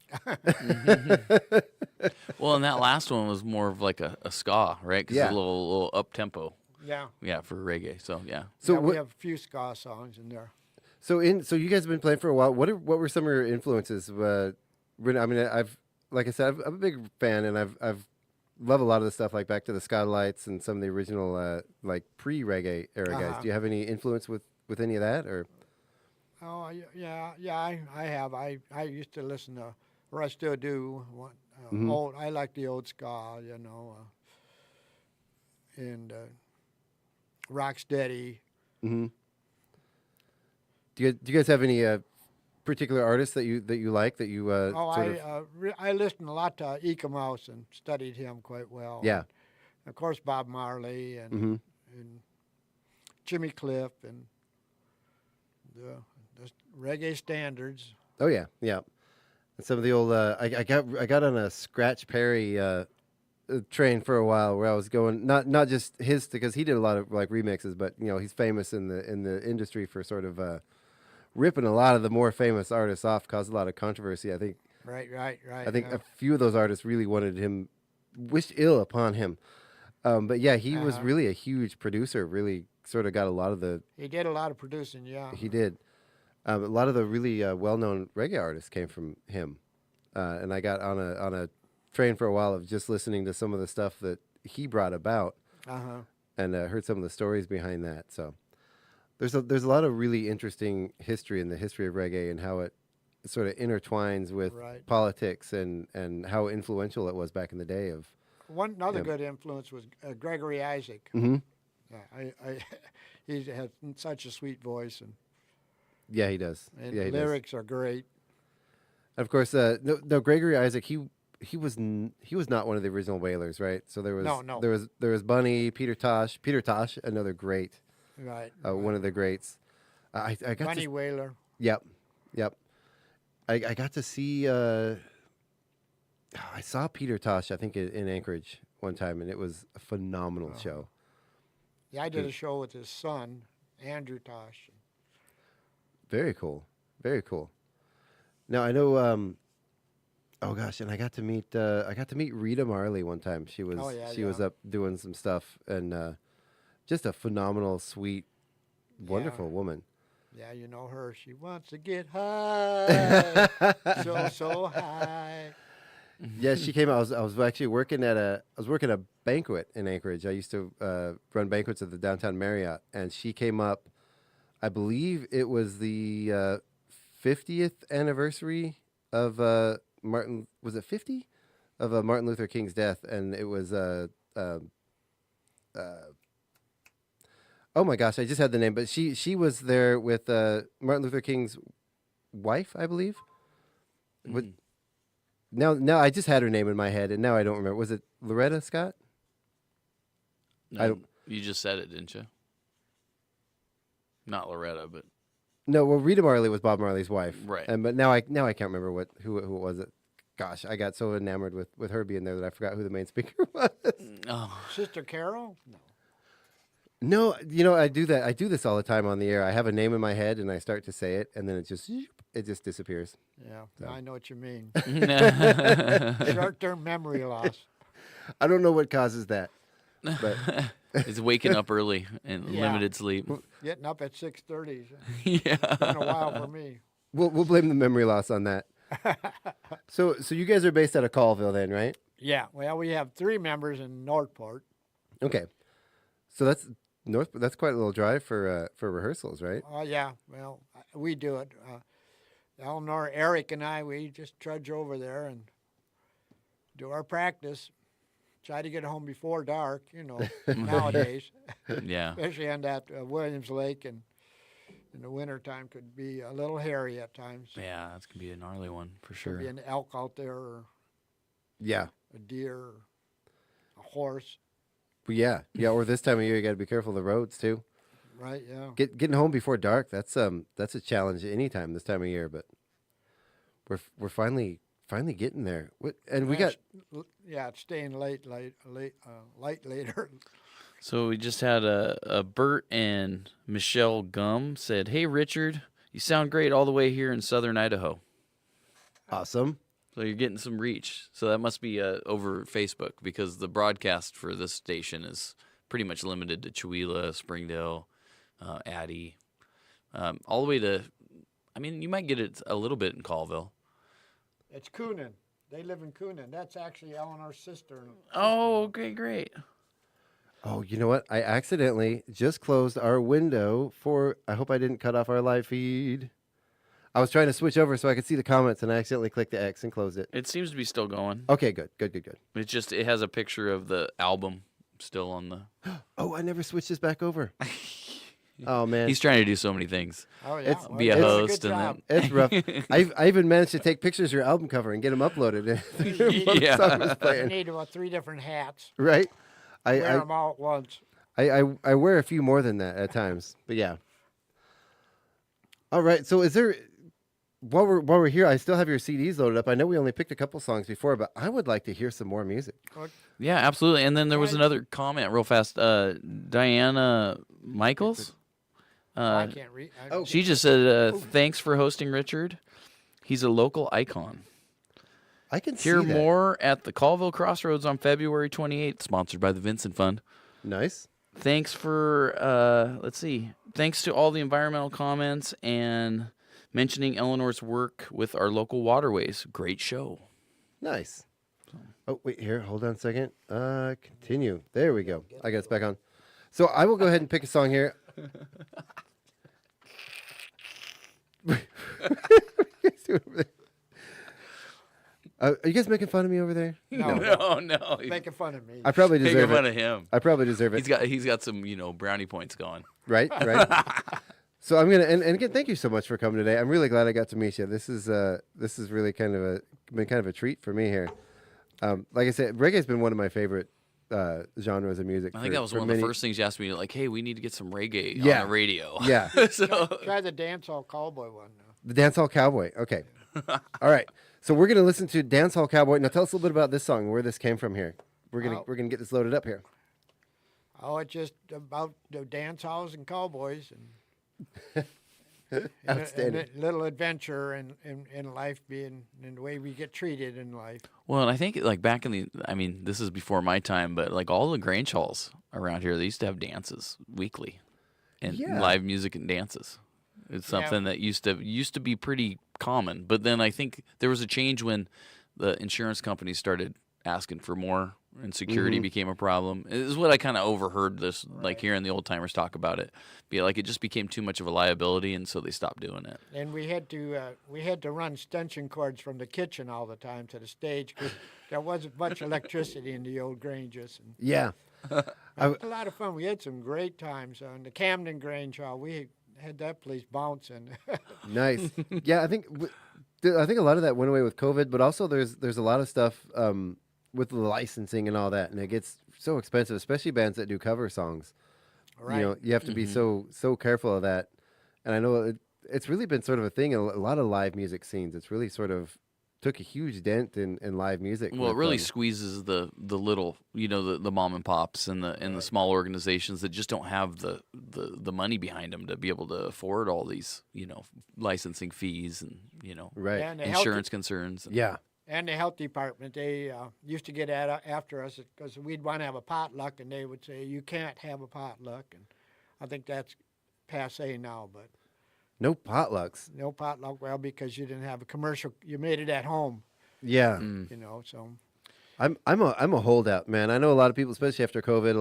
Well, and that last one was more of like a ska, right? Because it's a little up tempo. Yeah. Yeah, for reggae. So yeah. So we have a few ska songs in there. So you guys have been playing for a while. What were some of your influences? I mean, like I said, I'm a big fan, and I've love a lot of the stuff like Back to the Skylights and some of the original like pre-reggae era guys. Do you have any influence with any of that, or? Oh yeah, I have. I used to listen to, or I still do. Old. I like the old ska, and Rocksteady. Mm-hmm. Do you guys have any particular artists that you like that you? I listened a lot to Eka Mouse and studied him quite well. Yeah. And of course, Bob Marley and Jimmy Cliff and the reggae standards. Oh yeah, yeah. And some of the old. I got on a Scratch Perry train for a while where I was going not just his, because he did a lot of like remixes, but he's famous in the industry for sort of ripping a lot of the more famous artists off, caused a lot of controversy. I think. Right. I think a few of those artists really wished ill upon him. But yeah, he was really a huge producer. Really sort of got a lot of the. He did a lot of producing, yeah. He did. A lot of the really well-known reggae artists came from him, and I got on a train for a while of just listening to some of the stuff that he brought about, and heard some of the stories behind that. So there's a lot of really interesting history in the history of reggae and how it sort of intertwines with politics and how influential it was back in the day. Another good influence was Gregory Isaac. Mm-hmm. Yeah, he had such a sweet voice, and yeah, he does. And yeah, he lyrics are great. Of course, no, Gregory Isaac. He was not one of the original Whalers, right? So there was No. there was Bunny, Peter Tosh, another great, Right. one of the greats. I got Bunny Whaler. Yep. I got to see. I saw Peter Tosh, I think, in Anchorage one time, and it was a phenomenal show. Yeah, I did a show with his son, Andrew Tosh. Very cool. Very cool. Now I know. Oh gosh, and I got to meet Rita Marley one time. She was was up doing some stuff, and just a phenomenal, sweet, wonderful woman. Yeah, you know her. She wants to get high, so high. Yeah, she came out. I was actually working at a banquet in Anchorage. I used to run banquets at the downtown Marriott, and she came up. I believe it was the 50th anniversary of Martin. Was it 50 of Martin Luther King's death? And it was oh my gosh, I just had the name, but she was there with Martin Luther King's wife, I believe. Now I just had her name in my head, and now I don't remember. Was it Loretta Scott? No, you just said it, didn't you? Not Loretta, but no. Well, Rita Marley was Bob Marley's wife, right? But now I can't remember who it was. Gosh, I got so enamored with her being there that I forgot who the main speaker was. Oh. Sister Carol? No, I do that. I do this all the time on the air. I have a name in my head, and I start to say it, and then it just disappears. Yeah, So. I know what you mean. Short-term memory loss. I don't know what causes that, but it's waking up early and limited sleep. Getting up at 6:30. Yeah, it's been a while for me. We'll blame the memory loss on that. So you guys are based out of Colville, then, right? Yeah. Well, we have 3 members in Northport. Okay, so that's quite a little drive for rehearsals, right? Oh, yeah. Well, we do it. Eleanor, Eric, and I, we just trudge over there and do our practice. Try to get home before dark, nowadays. Yeah. Especially on that Williams Lake, and in the wintertime could be a little hairy at times. Yeah, that's going to be a gnarly one for sure. Could be an elk out there, or a deer, or a horse. Well, yeah. Or this time of year, you got to be careful of the roads too. Right. Yeah. Getting home before dark. That's a challenge anytime this time of year. But we're finally getting there. And we got. Yeah, it's staying light later. So we just had a Bert and Michelle Gum said, "Hey Richard, you sound great all the way here in southern Idaho." Awesome. So you're getting some reach. So that must be over Facebook, because the broadcast for this station is pretty much limited to Chewelah, Springdale, Addy, all the way to. I mean, you might get it a little bit in Colville. It's Coonan. They live in Coonan. That's actually Eleanor's sister. Oh, okay, great. Oh, you know what? I accidentally just closed our window for. I hope I didn't cut off our live feed. I was trying to switch over so I could see the comments, and I accidentally clicked the X and closed it. It seems to be still going. Okay, good. It has a picture of the album still on the. Oh, I never switched this back over. Oh man, he's trying to do so many things. Oh yeah, be a host and then it's rough. I even managed to take pictures of your album cover and get them uploaded. Yeah, you need about 3 different hats. Right. Wear them all at once. I wear a few more than that at times, but yeah. All right. So is there? While we're here, I still have your CDs loaded up. I know we only picked a couple songs before, but I would like to hear some more music. Yeah, absolutely. And then there was another comment real fast. Diana Michaels. I can't read. She just said, "Thanks for hosting, Richard. He's a local icon." I can hear see that. more at the Colville Crossroads on February 28th, sponsored by the Vincent Fund. Nice. Thanks for Thanks to all the environmental comments and mentioning Eleanor's work with our local waterways. Great show. Nice. Oh, wait, here. Hold on a second. Continue. There we go. I got us back on. So I will go ahead and pick a song here. Are you guys making fun of me over there? No. Making fun of me. I probably deserve Making it. fun of him. I probably deserve it. He's got some brownie points going. Right. So I'm gonna and again, thank you so much for coming today. I'm really glad I got to meet you. This is really been kind of a treat for me here. Like I said, reggae's been one of my favorite genres of music. I think that was one of the first things you asked me. Like, hey, we need to get some reggae on the radio. Yeah. So Try the dancehall cowboy one. The Dancehall Cowboy. Okay. All right. So we're gonna listen to Dancehall Cowboy. Now tell us a little bit about this song, where this came from here. We're gonna get this loaded up here. Oh, it's just about the dance halls and cowboys and Outstanding. a little adventure in life being in the way we get treated in life. Well, and I think like back in this is before my time, but like all the Grange halls around here, they used to have dances weekly, and live music and dances. It's something that used to be pretty common. But then I think there was a change when the insurance companies started asking for more, and security became a problem. This is what I kind of overheard this, like hearing the old timers talk about it. Be like it just became too much of a liability, and so they stopped doing it. And we had to run extension cords from the kitchen all the time to the stage because there wasn't much electricity in the old Granges. And Yeah. it was a lot of fun. We had some great times on the Camden Grange Hall. We had that place bouncing. Nice. Yeah, I think a lot of that went away with COVID, but also there's a lot of stuff with the licensing and all that, and it gets so expensive, especially bands that do cover songs. Right. You know, you have to be so careful of that. And I know it's really been sort of a thing in a lot of live music scenes. It's really sort of took a huge dent in live music. Well, it really squeezes the little, the mom and pops and the small organizations that just don't have the money behind them to be able to afford all these, licensing fees and, And the insurance concerns. Yeah. And the health department, they used to get after us because we'd want to have a potluck, and they would say, you can't have a potluck. And I think that's passé now, but. No potlucks. No potluck, well, because you didn't have a commercial. You made it at home. Yeah. So. I'm a holdout, man. I know a lot of people, especially after COVID, a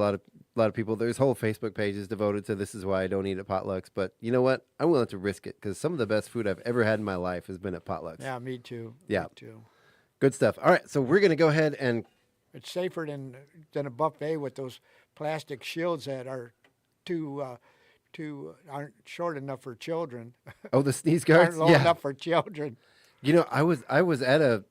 lot of people, there's whole Facebook pages devoted to this is why I don't eat at potlucks. But you know what? I'm willing to risk it because some of the best food I've ever had in my life has been at potlucks. Yeah, me too. Yeah. Me too. Good stuff. All right, so we're going to go ahead and... It's safer than a buffet with those plastic shields that are aren't short enough for children. Oh, the sneeze guards? Aren't low enough for children. You know, I was at a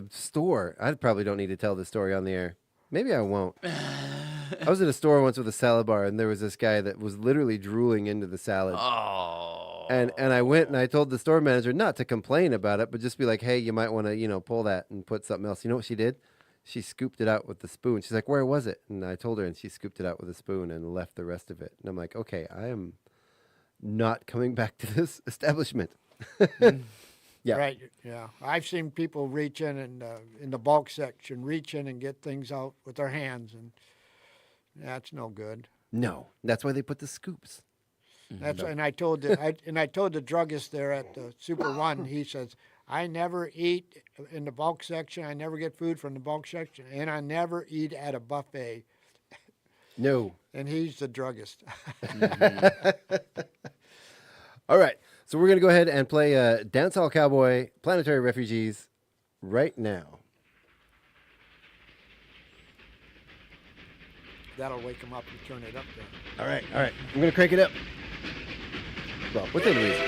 store. I probably don't need to tell this story on the air. Maybe I won't. I was at a store once with a salad bar, and there was this guy that was literally drooling into the salad. Oh. And I went and I told the store manager not to complain about it, but just be like, hey, you might want to, pull that and put something else. You know what she did? She scooped it out with the spoon. She's like, where was it? And I told her, and she scooped it out with a spoon and left the rest of it. And I'm like, okay, I am not coming back to this establishment. Yeah. Right. Yeah. I've seen people reach in and in the bulk section, reach in and get things out with their hands, and that's no good. No, that's why they put the scoops. And I told the druggist there at the Super One. He says, I never eat in the bulk section. I never get food from the bulk section, and I never eat at a buffet. No. And he's the druggist. All right. So we're going to go ahead and play Dancehall Cowboy, Planetary Refugees right now. That'll wake him up and turn it up then. All right. I'm going to crank it up. Well, within reason.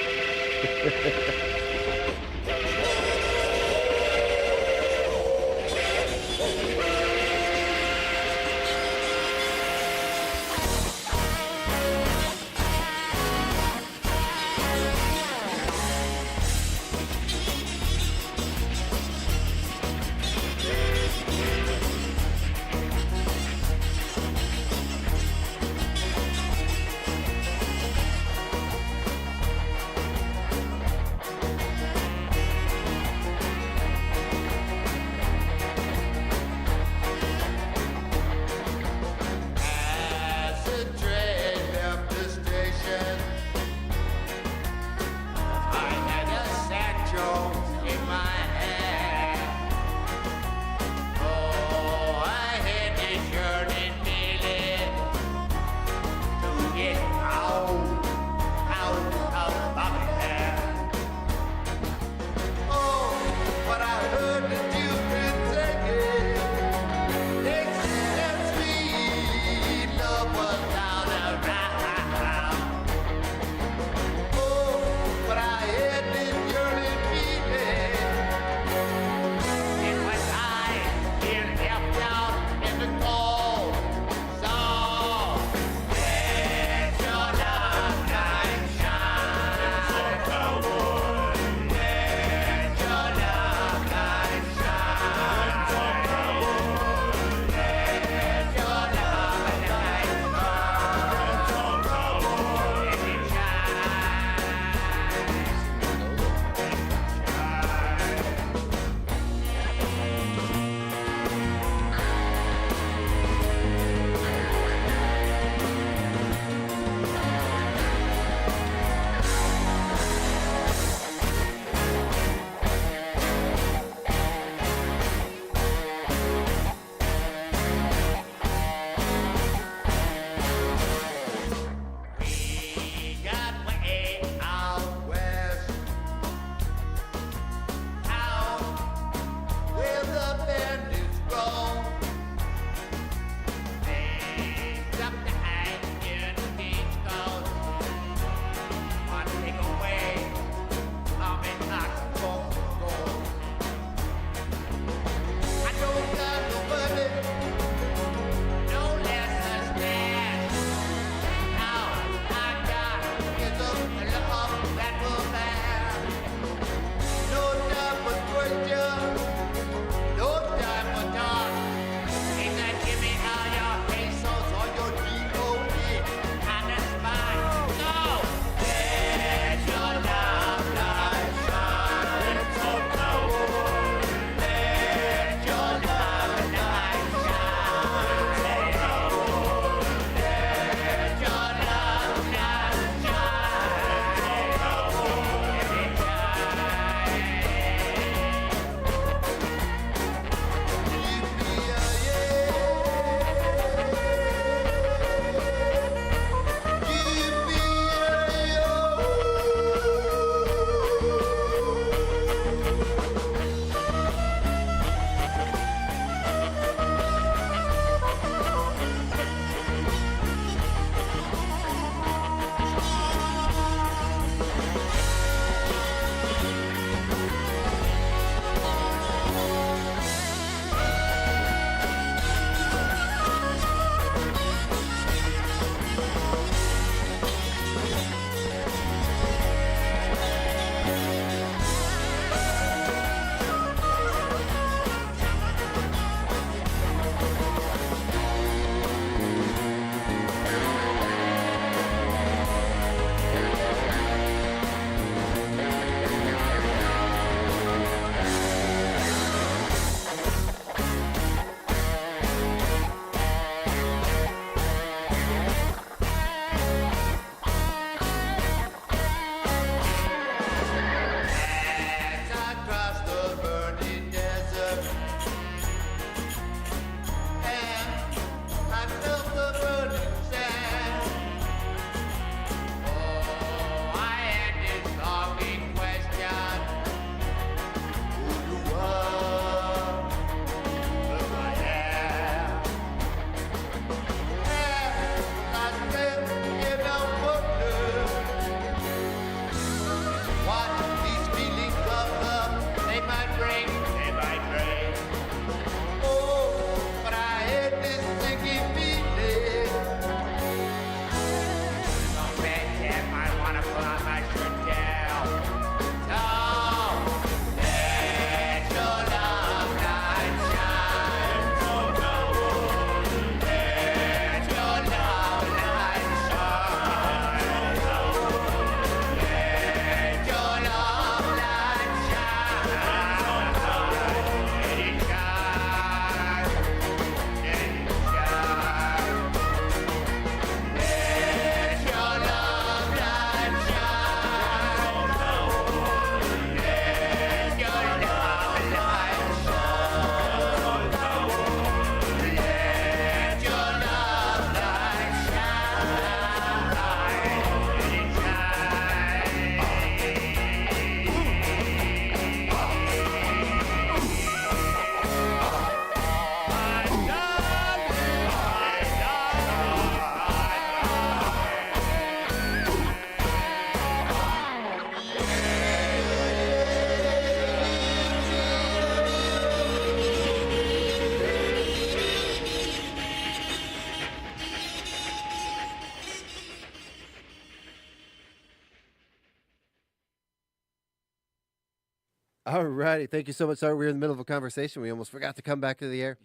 All righty. Thank you so much. Sorry, we were in the middle of a conversation. We almost forgot to come back to the air.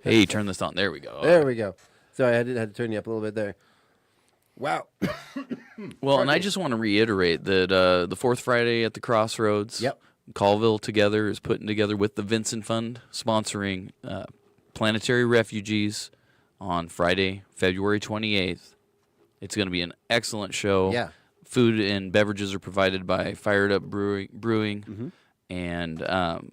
Hey, turn this on. There we go. There we go. Sorry, I had to turn you up a little bit there. Wow. Well, and I just want to reiterate that the fourth Friday at the Crossroads, Colville Together is putting together with the Vincent Fund, sponsoring Planetary Refugees on Friday, February 28th. It's going to be an excellent show. Yeah. Food and beverages are provided by Fired Up Brewing. And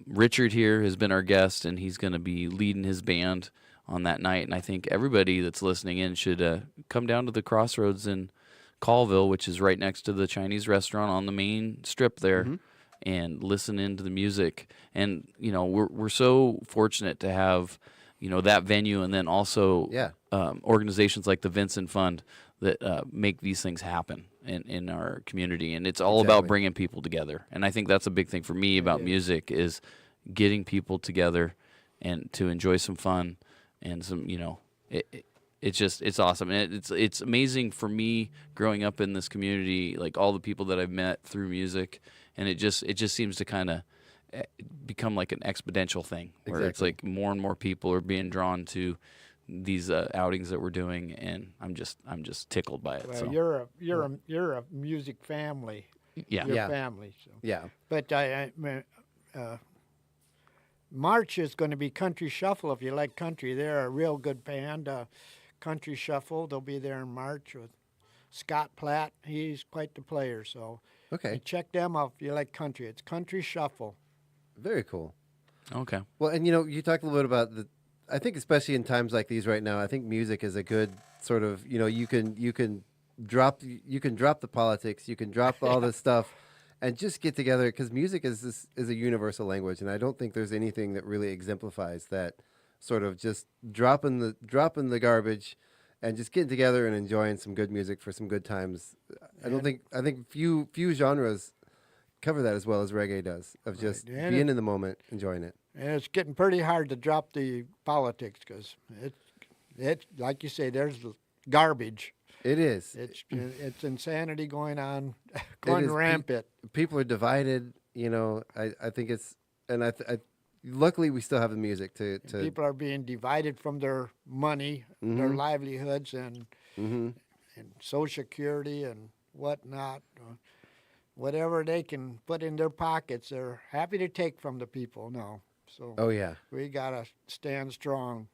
Richard here has been our guest, and he's going to be leading his band on that night. And I think everybody that's listening in should come down to the Crossroads in Colville, which is right next to the Chinese restaurant on the main strip there, and listen into the music. And, you know, we're so fortunate to have, you know, that venue, and then also organizations like the Vincent Fund that make these things happen in our community. And it's all about bringing people together. And I think that's a big thing for me about music is getting people together and to enjoy some fun and some, you know, it's awesome. And it's amazing for me growing up in this community, like all the people that I've met through music. And it just seems to kind of become like an exponential thing where it's like more and more people are being drawn to these outings that we're doing, and I'm just tickled by it. Well, so. you're a music family. Yeah. Your family. So. Yeah. But March is going to be Country Shuffle. If you like country, they're a real good band. Country Shuffle. They'll be there in March with Scott Platt. He's quite the player. So check them out if you like country. It's Country Shuffle. Very cool. Okay. Well, and you know, you talked a little bit about I think especially in times like these right now, I think music is a good sort of, you know, you can drop the politics, you can drop all this stuff, and just get together, because music is a universal language, and I don't think there's anything that really exemplifies that sort of just dropping the garbage, and just getting together and enjoying some good music for some good times. I think few genres cover that as well as reggae does, of just being in the moment, enjoying it. And it's getting pretty hard to drop the politics because it's like you say, there's garbage. It is. It's insanity going on, going rampant. People are divided. You know, I think it's, and I luckily we still have the music to. People are being divided from their money, their livelihoods, and Social Security and whatnot. Whatever they can put in their pockets, they're happy to take from the people now. So we gotta stand strong.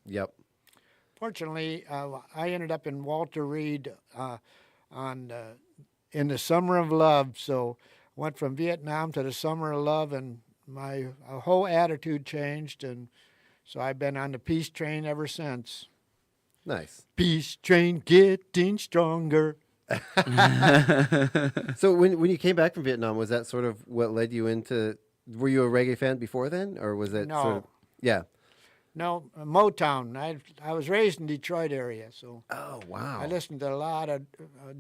Yep. Fortunately, I ended up in Walter Reed in the Summer of Love. So I went from Vietnam to the Summer of Love, and my whole attitude changed, and so I've been on the peace train ever since. Nice. Peace train getting stronger. So when you came back from Vietnam, was that sort of what led you into? Were you a reggae fan before then, or was it sort of? Yeah. No, Motown. I was raised in Detroit area, so. Oh wow. I listened to a lot of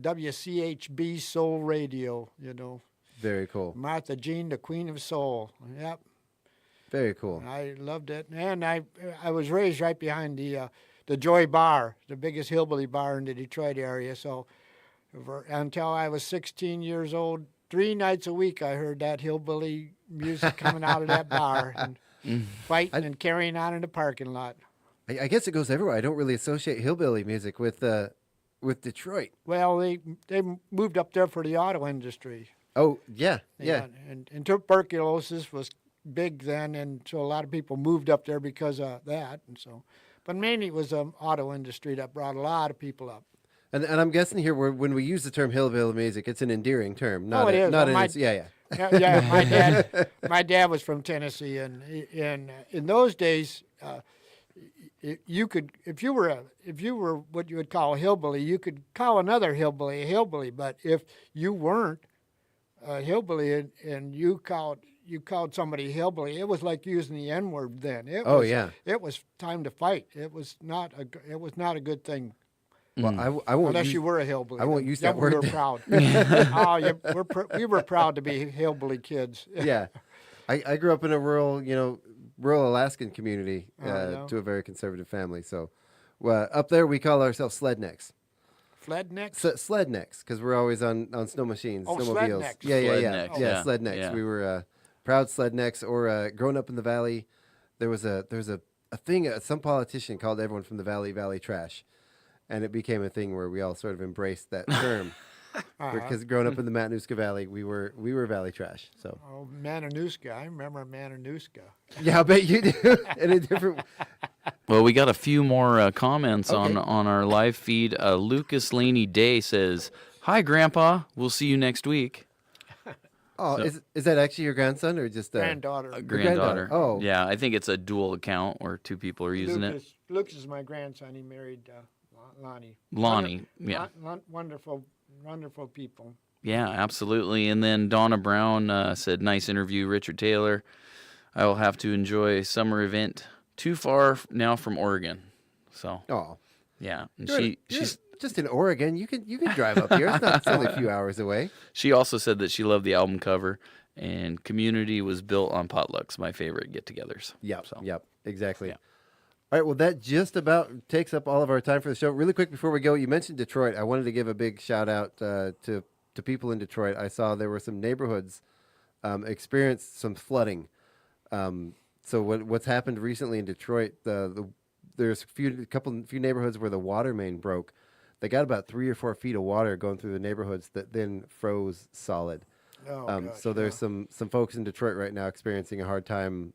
WCHB Soul Radio. You know. Very cool. Martha Jean, the Queen of Soul. Yep. Very cool. I loved it, and I was raised right behind the Joy Bar, the biggest hillbilly bar in the Detroit area. So. Until I was 16 years old, 3 nights a week I heard that hillbilly music coming out of that bar and fighting and carrying on in the parking lot. I guess it goes everywhere. I don't really associate hillbilly music with Detroit. Well, they moved up there for the auto industry. Oh, yeah. And tuberculosis was big then, and so a lot of people moved up there because of that. And so, but mainly it was the auto industry that brought a lot of people up. And I'm guessing here, when we use the term hillbilly music, it's an endearing term. It is. Yeah. My dad was from Tennessee, and in those days, you could, if you were what you would call a hillbilly, you could call another hillbilly a hillbilly. But if you weren't a hillbilly and you called somebody hillbilly, it was like using the N-word then. It was time to fight. It was not a good thing. Well, I won't. Unless you were a hillbilly. I won't use that word. We were proud. We were proud to be hillbilly kids. Yeah, I grew up in a rural Alaskan community to a very conservative family. So, up there we call ourselves slednecks. Sled necks? Sled necks, because we're always on snow machines, Oh, snowmobiles. sled necks. Yeah, Sled necks, yeah. sled necks. Yeah. We were proud sled necks. Or growing up in the valley, there was a thing. Some politician called everyone from the valley trash, and it became a thing where we all sort of embraced that term. Because growing up in the Matanuska Valley, we were valley trash. So. Oh, Matanuska. I remember Matanuska. Yeah, I bet you do. In a different. Well, we got a few more comments on our live feed. Lucas Laney Day says, "Hi, Grandpa. We'll see you next week." Oh, so, is that actually your grandson or just granddaughter? A granddaughter. Oh, yeah. I think it's a dual account where two people are using it. Lucas is my grandson. He married Lonnie. Lonnie, yeah. Wonderful people. Yeah, absolutely. And then Donna Brown said, "Nice interview, Richard Taylor. I will have to enjoy summer event too far now from Oregon." So. Oh. Yeah. And she's just in Oregon. You can drive up here. It's only a few hours away. She also said that she loved the album cover, and community was built on potlucks, my favorite get-togethers. Yep, exactly. Yeah. All right, well, that just about takes up all of our time for the show. Really quick before we go, you mentioned Detroit. I wanted to give a big shout-out to people in Detroit. I saw there were some neighborhoods experienced some flooding. So what's happened recently in Detroit, there's a few neighborhoods where the water main broke. They got about 3 or 4 feet of water going through the neighborhoods that then froze solid. So there's some folks in Detroit right now experiencing a hard time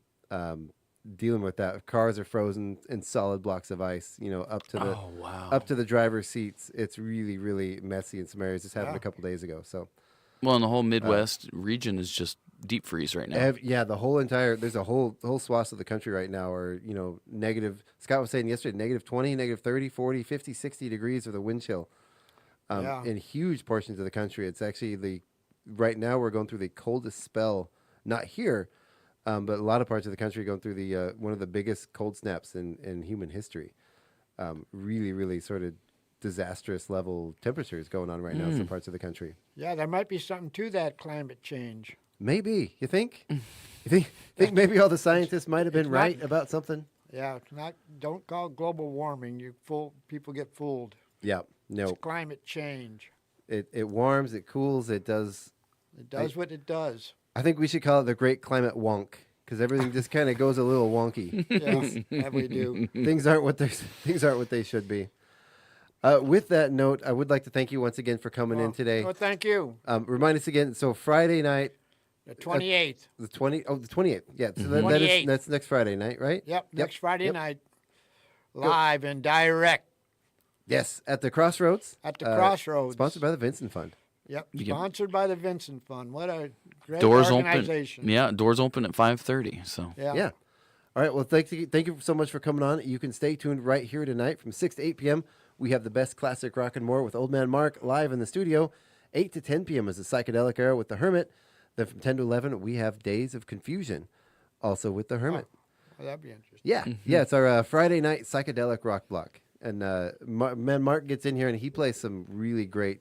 dealing with that. Cars are frozen in solid blocks of ice, up to the driver's seats. It's really, really messy in some areas. This happened a couple days ago. So, well, and the whole Midwest region is just deep freeze right now. The whole there's a whole swath of the country right now are, negative. Scott was saying yesterday, negative 20, negative 30, 40, 50, 60 degrees with a wind chill. In huge portions of the country. It's actually right now we're going through the coldest spell, not here, but a lot of parts of the country are going through the one of the biggest cold snaps in human history. Really, really sort of disastrous level temperatures going on right now in some parts of the country. Yeah, there might be something to that climate change. Maybe. You think? You think maybe all the scientists might have been right about something? Yeah, don't call it global warming. People get fooled. Yeah, no. It's climate change. It warms, it cools, it does. It does what it does. I think we should call it the Great Climate Wonk, because everything just kind of goes a little wonky. Yeah, we do. Things aren't what they should be. With that note, I would like to thank you once again for coming in today. Oh, thank you. Remind us again. So Friday night. The 28th. The 28th. Yeah. So 28th. That's next Friday night, right? Yep. Next Friday night, live and direct. Yes, at the Crossroads. At the Crossroads. Sponsored by the Vincent Fund. Yep. Sponsored by the Vincent Fund. What a great doors organization. Open. Yeah, doors open at 5:30. So. Yeah. All right. Well, thank you so much for coming on. You can stay tuned right here tonight from 6 to 8 p.m. We have the best classic rock and more with Old Man Mark live in the studio. 8 to 10 p.m. is the psychedelic era with the Hermit. Then from 10 to 11, we have Days of Confusion, also with the Hermit. Well, that'd be interesting. Yeah, yeah. It's our Friday night psychedelic rock block, and Mark gets in here and he plays some really great,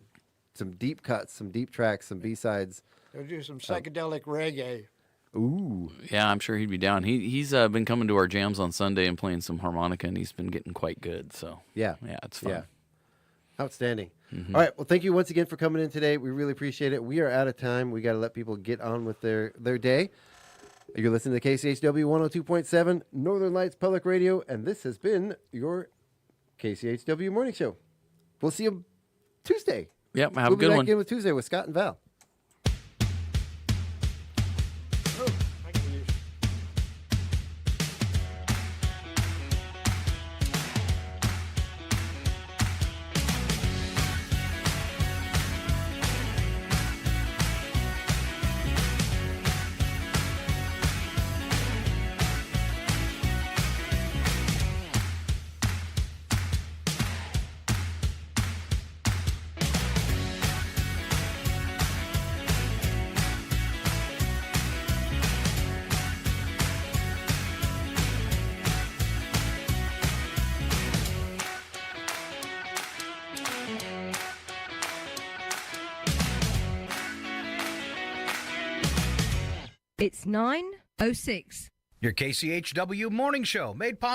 some deep cuts, some deep tracks, some B-sides. They'll do some psychedelic reggae. Ooh. Yeah, I'm sure he'd be down. He's been coming to our jams on Sunday and playing some harmonica, and he's been getting quite good. So yeah, it's fun. Yeah. Outstanding. All right. Well, thank you once again for coming in today. We really appreciate it. We are out of time. We got to let people get on with their day. You're listening to KCHW 102.7 Northern Lights Public Radio, and this has been your KCHW Morning Show. We'll see you Tuesday. Yep. Have a good one. We'll be one. back in with Tuesday with Scott and Val. It's 9:06. Your KCHW Morning Show made possible